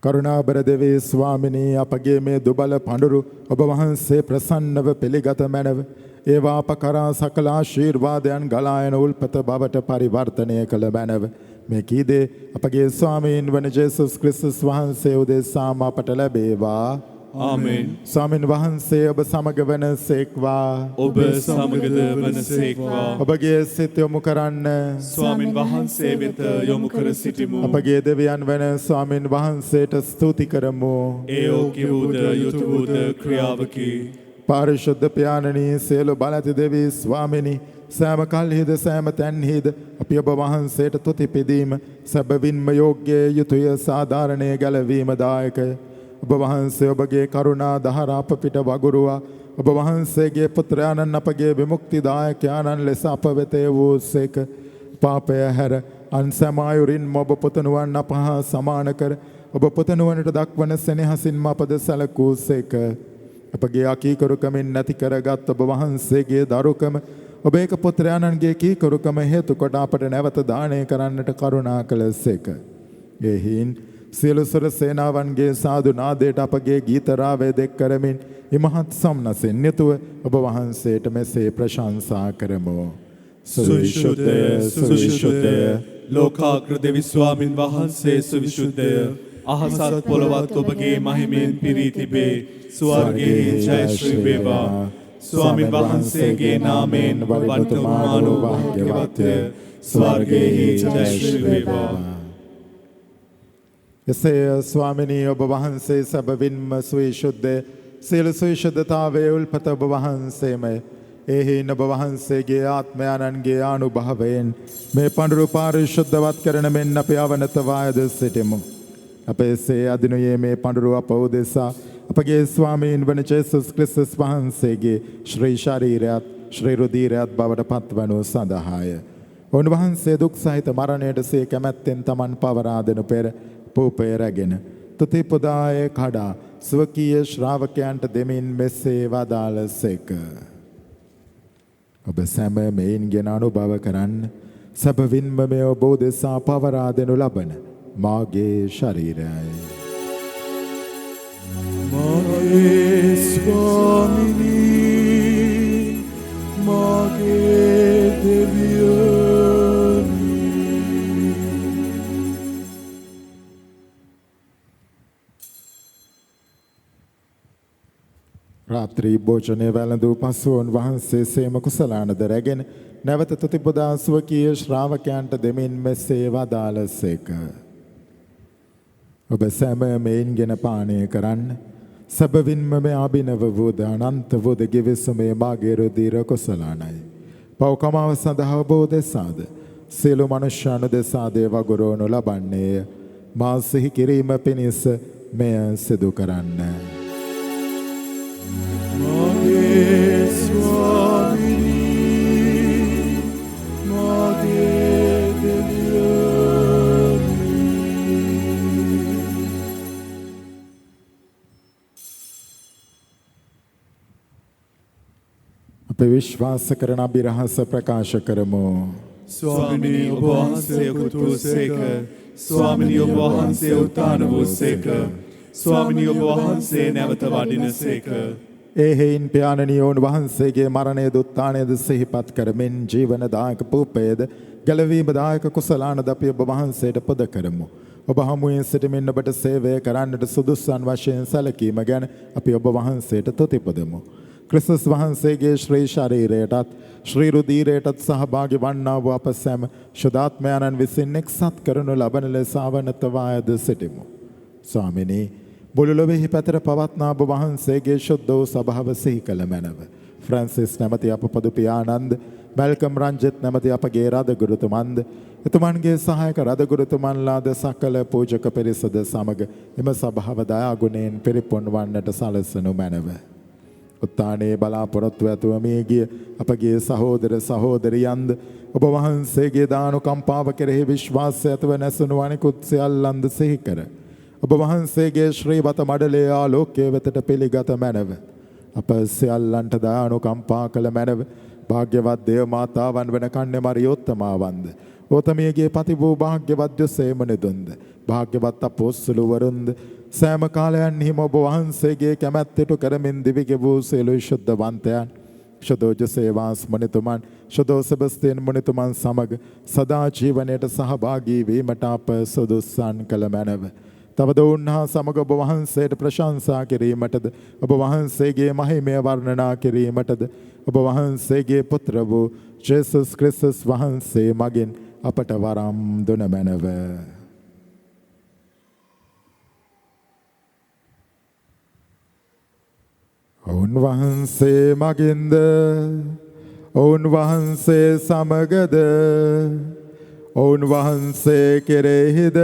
කරුණාබර දෙවී ස්වාමිනී අපගේ මේ දුබල පඬුරු ඔබ වහන්සේ ප්‍රසන්නව පිළිගත මැනව. ඒවා අප කරා සකල ආශිර්වාදයන් ගලා යන උල්පත බවට පරිවර්තනය කළ මැනව. මේ කීදේ අපගේ ස්වාමීන් වන ජේසුස් ක්‍රිස්තුස් වහන්සේ උදෙසාම අපට ලැබේවා. ආමෙන්. ස්වාමීන් වහන්සේ ඔබ සමග වනසේක්වා. ඔබ සමගද වනසේක්වා. ඔබගේ සිත යොමු කරන්න. ස්වාමින් වහන්සේ වෙත යොමු කර සිටිමු. අපගේ දෙවියන් වන ස්වාමීන් වහන්සේට ස්තුති කරමු. ඒ ඔහුගේ වූද යුතු වූද ක්‍රියාවකි. පාරිශුද්ධ පියාණනී සියලු බලති දෙවී ස්වාමිනී සෑම කල්හිද සෑම තැන්හිද අපි ඔබ වහන්සේට තුති පිදීම සැබවින්ම යෝග්‍ය යුතුය සාධාරණය ගැලවීම දායකය. ඔබ වහන්සේ ඔබගේ කරුණා දහර අප පිට වගුරුවා ඔබ වහන්සේගේ පුත්‍රයාණන් අපගේ විමුක්තිදායකයාණන් ලෙස අප වෙත වූසේක. පාපය හැර අන් සෑම අයුරින්ම ඔබ පුතණුවන් අප හා සමාන කර ඔබ පුතණුවනට දක්වන සෙනෙහසින්ම අපද සැලකූසේක. අපගේ අකීකරුකමින් නැති කරගත් ඔබ වහන්සේගේ දරුකම ඔබ ඒක පුත්‍රයාණන්ගේ කීකරුකම හේතු කොට අපට නැවත දානය කරන්නට කරුණා කළසේක. එහින් සියලු සුර සේනාවන්ගේ සාදු නාදයට අපගේ ගීත රාවය දෙක් කරමින් ඉමහත් සම්නසෙන් යුතුව ඔබ වහන්සේට මෙසේ ප්‍රශංසා කරමු. සුවිශුද්ධය සුවිශුද්ධය ලෝකාග්‍ර දෙවි ස්වාමින් වහන්සේ සුවිශුද්ධය. අහසත් පොළවත් ඔබගේ මහිමයෙන් පිරී තිබේ. ස්වර්ගයේ ජය ශ්‍රී වේවා. ස්වාමින් වහන්සේගේ නාමයෙන් වන්දනාමාන භාග්‍යවත්ය. ස්වර්ගයේ ජය ශ්‍රී වේවා. එසේ ස්වාමිනී ඔබ වහන්සේ සැබවින්ම සවිශුද්ධ සියලු සවිශුද්ධතාවයේ උල්පත ඔබ වහන්සේමය. එහින් ඔබ වහන්සේගේ ආත්මයන්ගේ අනුභවයෙන් මේ පඬුරු පාරිශුද්ධවත් කරන මෙන් අපි අවනත වායද සිටිමු. අපේ සේ අදිනුයේ මේ පඬුරු අප උදෙසා අපගේ ස්වාමීන් වන ජේසුස් ක්‍රිස්තුස් වහන්සේගේ ශ්‍රී ශරීරයත් ශ්‍රී රුධිරයත් බවට පත්වනු සඳහාය. උන්වහන්සේ දුක් සහිත මරණයට සේ කැමැත්තෙන් තමන් පවරා දෙනු පෙර පූපය රැගෙන තුති පුදාය කඩා ස්වකීය ශ්‍රාවකයන්ට දෙමින් මෙසේ වදාළසේක. ඔබ සැම මෙයින්ගෙන අනුභව කරන්න සැබවින්ම මේ ඔබ උදෙසා පවරා දෙනු ලබන මාගේ ශරීරයයි. මාගේ ස්වාමිනී මාගේ දෙවියනි. රාත්‍රී භෝජනය වැළඳූ පසු උන්වහන්සේ සේම කුසලානද රැගෙන නැවත තුතිපුදා ස්වකීය ශ්‍රාවකයන්ට දෙමින් මෙසේ වදාළසේක. ඔබ සැම මෙයින්ගෙන පානය කරන්න. සැබවින්ම මේ අභිනව වූද අනන්ත වූද ගිවිසුමේ මාගේ රුධිර කුසලානයි. පව්කමාව සඳහා ඔබ දෙසාද සියලු මනුෂ්‍යයන් දෙසා දේව ගුරුවනු ලබන්නේය. මා සිහි කිරීම පිණිස මෙය සිදු කරන්න. මාගේ ස්වාමිනී මාගේ දෙවියනි. අපේ විශ්වාස කරන අභිරහස ප්‍රකාශ කරමු. ස්වාමිනී ඔබ වහන්සේ උතුසේක. ස්වාමිනී ඔබ වහන්සේ උත්තාන වූසේක. ස්වාමිනී ඔබ වහන්සේ නැවත වඩිනසේක. ඒ හේයින් පියාණනී වහන්සේගේ මරණය දුත්තානයද සිහිපත් කරමින් ජීවනදායක පූපයද ගැලවීමදායක කුසලානද අපි ඔබ වහන්සේට පොද කරමු. ඔබ හමුවේ සිටමින් ඔබට සේවය කරන්නට සුදුස්සන් වශයෙන් සැලකීම ගැන අපි ඔබ වහන්සේට තුතිපදමු. ක්‍රිස්තුස් වහන්සේගේ ශ්‍රී ශරීරයටත් ශ්‍රී රුධිරයටත් සහභාගී වන්නා වූ අප සැම ශුද්ධාත්මයන්න් විසින් එක්සත් කරනු ලබන ලෙස අවනතවායද සිටිමු. ස්වාමිනී මුළු ලොවෙහි පැතර පවත්නා ඔබ වහන්සේගේ ශුද්ධ වූ සභාව සිහි කළ මැනව. ෆ්‍රැන්සිස් නැමැති අප පොදු පියාණන්ද මැල්කම් රංජිත් නැමැති අපගේ රදගුරුතුමන්ද එතුමන්ගේ සහායක රදගුරුතුමන්ලාද සකල පූජක පිරිසද සමග එම සභාව දයාගුණයෙන් පිරිපුන් වන්නට සලසනු මැනව. උත්තානයේ බලාපොරොත්තු ඇතුව මේ ගිය අපගේ සහෝදර සහෝදරියන්ද ඔබ වහන්සේගේ දානුකම්පාව කෙරෙහි විශ්වාසය ඇතුව නැසුණු අනිකුත් සියල්ලන්ද සිහි කර ඔබ වහන්සේගේ ශ්‍රීවත මඩලේ ආලෝකයේ වෙතට පිළිගත මැනව. අප සියල්ලන්ට දානුකම්පා කළ මැනව. භාග්‍යවත් දේව මාතාවන් වන කන්‍ය මරියෝත්තමාවන්ද ඕතමියගේ පති වූ භාග්‍යවත් යොසේම නිදුන්ද භාග්‍යවත් අපොස්තුලවරුන්ද සෑම කාලයන්හිම ඔබ වහන්සේගේ කැමැත්තට කරමින් දිවිගෙ වූ සියලු ශුද්ධවන්තයන් ශුද්ධ ජොසේවාස් මුනිතුමන් ශුද්ධ සෙබස්තියන් මුනිතුමන් සමග සදා ජීවනයට සහභාගී වීමට අප සුදුස්සන් කළ මැනව. තවද උන්හා සමග ඔබ වහන්සේට ප්‍රශංසා කිරීමටද ඔබ වහන්සේගේ මහිමය වර්ණනා කිරීමටද ඔබ වහන්සේගේ පුත්‍ර වූ ජේසුස් ක්‍රිස්තුස් වහන්සේ මගින් අපට වරම් දුන මැනව. ඔවුන් වහන්සේ මගින්ද ඔවුන් වහන්සේ සමගද ඔවුන් වහන්සේ කෙරෙහිද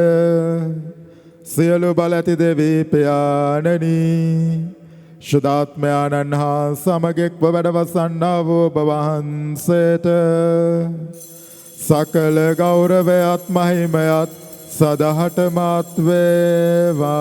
සියලු බල ඇති දෙවී පියාණනි ශුද්ධාත්මයන්න් හා සමගෙක්ව වැඩවසන්නා වූ ඔබ වහන්සේට සකල ගෞරවයත් මහිමයත් සදහටමත් වේවා.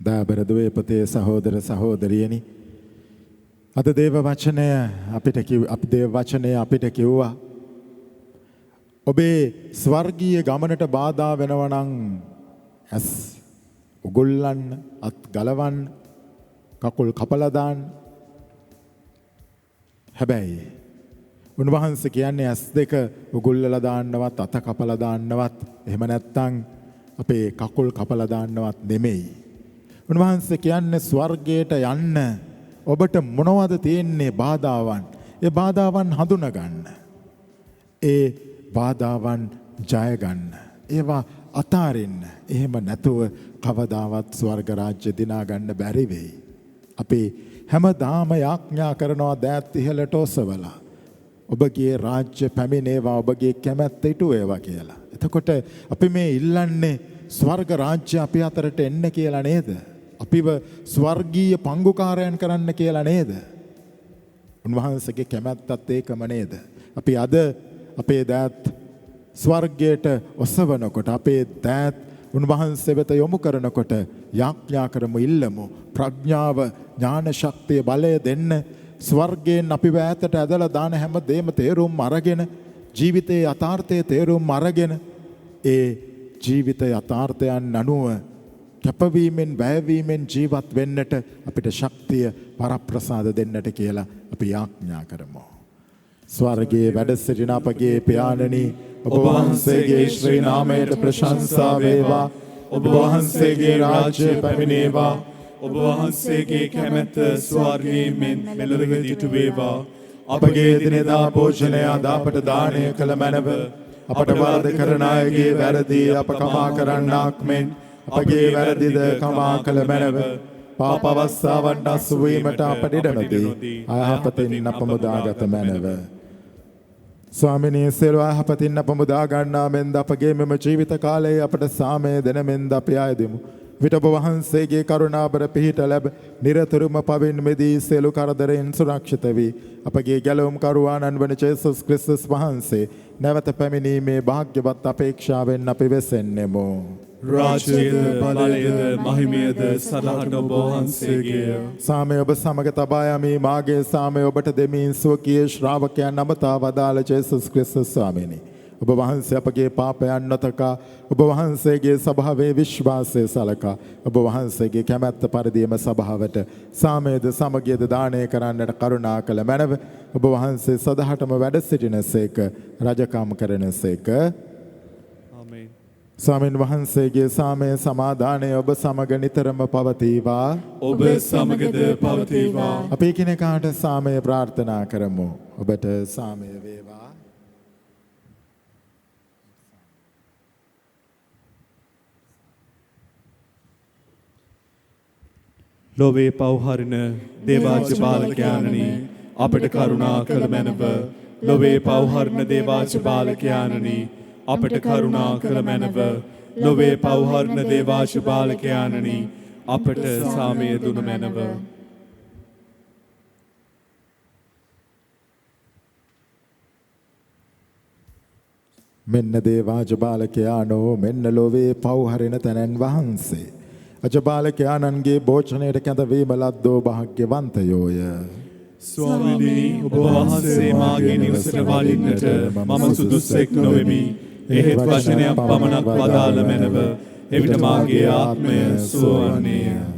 දයාබරදුවේ පොතේ සහෝදර සහෝදරියනි අද දේව වචනය අපිට කිව්වා ඔබේ ස්වර්ගීය ගමනට බාධා වෙනවා නම් ඇස් උගුල්ලන්න, අත් ගලවන්න, කකුල් කපලා දාන්න. හැබැයි උන්වහන්සේ කියන්නේ ඇස් දෙක උගුල්ලලා දාන්නවත්, අත කපලා දාන්නවත්, එහෙම නැත්නම් අපේ කකුල් කපලා දාන්නවත් නෙමෙයි. උන්වහන්සේ කියන්නේ ස්වර්ගයට යන්න ඔබට මොනවද තියෙන්නේ බාධාවන්? ඒ බාධාවන් හඳුනා ගන්න. ඒ බාධාවන් ජය ගන්න. ඒවා අතාරින්න. එහෙම නැතුව කවදාවත් ස්වර්ග රාජ්‍ය දිනා ගන්න බැරි වෙයි. අපි හැමදාම යාඥා කරනවා දෑත් ඉහළට ඔසවලා. ඔබගේ රාජ්‍ය පැමිණේවා, ඔබගේ කැමැත්ත ඉටු වේවා කියලා. එතකොට අපි මේ ඉල්ලන්නේ ස්වර්ග රාජ්‍ය අපි අතරට එන්න කියලා නේද? අපිව ස්වර්ගීය පංගුකාරයන් කරන්න කියලා නේද? උන්වහන්සේගේ කැමැත්තත් ඒකම නේද? අපි අද අපේ දෑත් ස්වර්ගයට ඔසවනකොට, අපේ දෑත් උන්වහන්සේ වෙත යොමු කරනකොට යාඥා කරමු, ඉල්ලමු. ප්‍රඥාව, ඥාන ශක්තිය, බලය දෙන්න. ස්වර්ගයෙන් අපිව ඈතට ඇදලා දාන හැම දෙයක්ම තේරුම් අරගෙන, ජීවිතයේ යථාර්ථයේ තේරුම් අරගෙන, ඒ ජීවිත යථාර්ථයන් අනුව කැපවීමෙන්, වැයවීමෙන් ජීවත් වෙන්නට අපිට ශක්තිය වරප්‍රසාද දෙන්නට කියලා අපි යාඥා කරමු. ස්වර්ගයේ වැඩ සිටින අපගේ පියාණනි, ඔබ වහන්සේගේ ශ්‍රී නාමයට ප්‍රශංසා වේවා. ඔබ වහන්සේගේ රාජ්‍ය පැමිණේවා. ඔබ වහන්සේගේ කැමැත්ත ස්වර්ගයෙන් මෙලොව ඉටු වේවා. අපගේ දිනදා භෝජනය අද අපට දානය කළ මැනව. අපට වාද කරන අයගේ වැරදි අප කමා කරන්නාක් මෙන් අපගේ වැරදිද කමා කළ මැනව. පාප අවස්ථාවන් අසු වීමට අපට ඉඩ නොදී අයහපතින් අප මුදාගත මැනව. ස්වාමිනී, සියලු අයහපතින් අප මුදා ගන්නා මෙන්ද අපගේ මෙම ජීවිත කාලයේ අපට සාමය දෙන මෙන්ද අපි ආයදෙමු. විට ඔබ වහන්සේගේ කරුණාබර පිහිට ලැබ නිරතුරුම පවින් මෙදී සියලු කරදරෙන් සුරක්ෂිත වී අපගේ ගැලවුම් කරුවාණන් වන ජේසුස් ක්‍රිස්තුස් වහන්සේ නැවත පැමිණීමේ භාග්‍යවත් අපේක්ෂාවෙන් අපි වෙසෙන්නෙමු. රාජ්‍යයද, බලයද, මහිමයද සදාට ඔබ වහන්සේගේය. සාමය ඔබ සමග තබා යමි. මාගේ සාමය ඔබට දෙමින් ස්වකීය ශ්‍රාවකයන් අමතා වදාළ ජේසුස් ක්‍රිස්තුස් ස්වාමීනි, ඔබ වහන්සේ අපගේ පාපයන් නොතකා, ඔබ වහන්සේගේ සභාවේ විශ්වාසය සලකා, ඔබ වහන්සේගේ කැමැත්ත පරිදිම සභාවට සාමයද සමගියද දානය කරන්නට කරුණා කළ මැනව. ඔබ වහන්සේ සදහටම වැඩ සිටිනසේක, රජකම් කරනසේක. ආමේන්. ස්වාමීන් වහන්සේගේ සාමය සමාදානය ඔබ සමග නිතරම පවතිවා. ඔබ සමගද පවතිවා. අපි එකිනෙකාට සාමය ප්‍රාර්ථනා කරමු. ඔබට සාමය වේවා. ලොවේ පව්හරින දේවාජ්‍ය බාලකයාණනි, අපට කරුණා කළ මැනව. ලොවේ පව්හරින දේවාජ්‍ය බාලකයාණනි, අපට කරුණා කළ මැනව. ලොවේ පව්හරින දේවාජ්‍ය බාලකයාණනි, අපට සාමය දුන මැනව. මෙන්න දේවාජ බාලකයාණෝ, මෙන්න ලොවේ පව්හරින තැනැන් වහන්සේ. අජබාලකයාණන්ගේ භෝජනයට කැඳවීම ලද්දෝ භාග්‍යවන්තයෝය. ස්වාමීනි, ඔබ වහන්සේ මාගේ නිවසට වඩින්නට මම සුදුස්සෙක් නොවෙමි. එහෙත් වචනයක් පමණක් වදාළ මැනව. එවිට මාගේ ආත්මය සුවවන්නේය.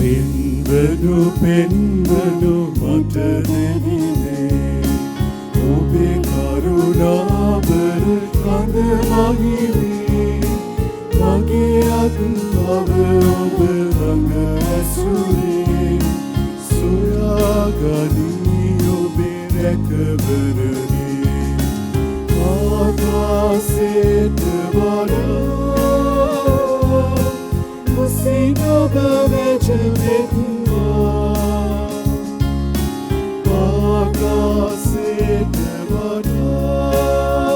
පින්වනු පින්වනු මට දෙවිනේ ඔබේ කරුණාබර කඳ මහිනේ මගේ අත්බව ඔබ ළඟ ඇසුරේ සොයාගනී ඔබේ රැකවරණේ ආකාශයට වඩා මුසින් ඔබ වැජෙත්වා ආකාශයට වඩා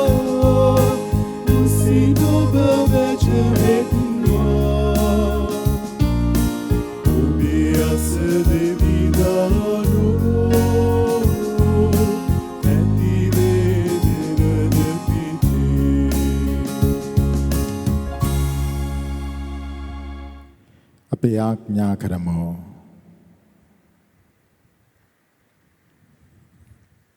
මුසින් ඔබ වැජෙත්වා ඔබේ අස දෙවිදානෝ ඇති වේදනද පිටේ අපි යාඥා කරමු.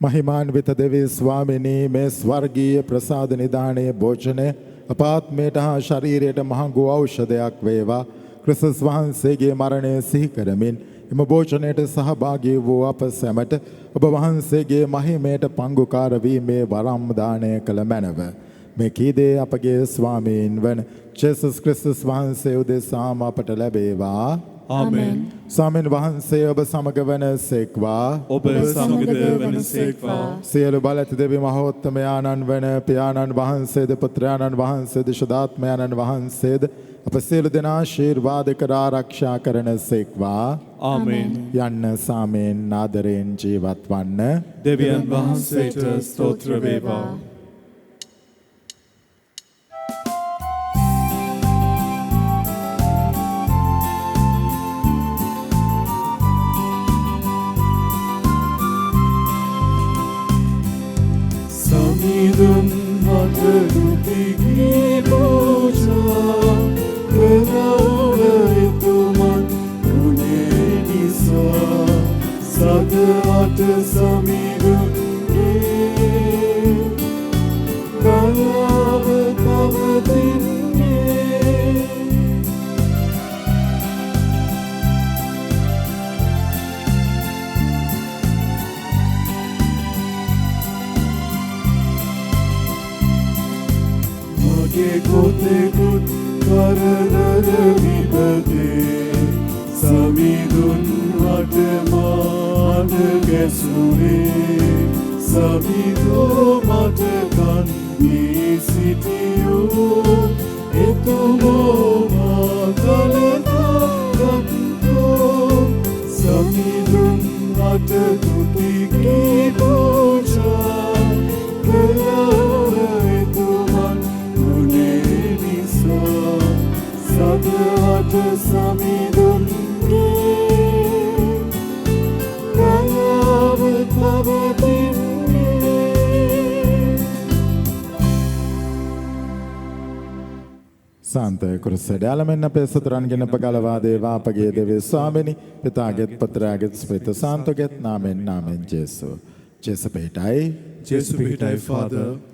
මහිමාන්විත දෙවී ස්වාමිනී මේ ස්වර්ගීය ප්‍රසාද නිදානයේ භෝජනය අපාත්මයට හා ශරීරයට මහඟු ඖෂධයක් වේවා. ක්‍රිස්තුස් වහන්සේගේ මරණය සිහි කරමින් එම භෝජනයට සහභාගී වූ අප සැමට ඔබ වහන්සේගේ මහිමයට පංගුකාර වීමේ වරම් දානය කළ මැනව. මේ කීදේ අපගේ ස්වාමීන් වන ජේසුස් ක්‍රිස්තුස් වහන්සේ උදෙසාම අපට ලැබේවා. ආමෙන්. ස්වාමීන් වහන්සේ ඔබ සමග වනසේක්වා. ඔබ සමගද වනසේක්වා. සියලු බලඇති දෙවි මහෝත්තමයාණන් වන පියාණන් වහන්සේද පුත්‍රයාණන් වහන්සේද ශුද්ධාත්මයාණන් වහන්සේද අප සියලු දෙනා ආශිර්වාද කර ආරක්ෂා කරනසේක්වා. ආමෙන්. යන්න සාමයෙන් ආදරයෙන් ජීවත් වන්න. දෙවියන් වහන්සේට ස්තෝත්‍ර වේවා. සමිඳුන් හටරුතිගී පූජා කරවුව එතුමන් ගුණේ නිසා සදහට සමිඳුන්ගේ කලාව පවතින්නේ මගේ කොතෙකුත් කරදර විපතේ සමිඳුන් වටමාන ගැසුනේ සමිඳෝ මට කන්දී සිටියෝ එතුමෝ මා කලකාගත්තෝ සමිඳුන් මට තුතිගී පූජා කළාව එතුමන් ගුණේ නිසා සදහට සමිඳුන්ගේ කලාව පවතින්නේ සාන්ත කුරුසඩාලමෙන් අපේ සතරන්ගෙන පගලවා දේවා අපගේ දෙවී ස්වාමිනී පිතාගෙත් පුත්‍රයාගෙත් ස්පිත සාන්තගෙත් නාමෙන් නාමෙන් ජේසු. ජේසු පිහිටයි. ජේසු පිහිටයි Father.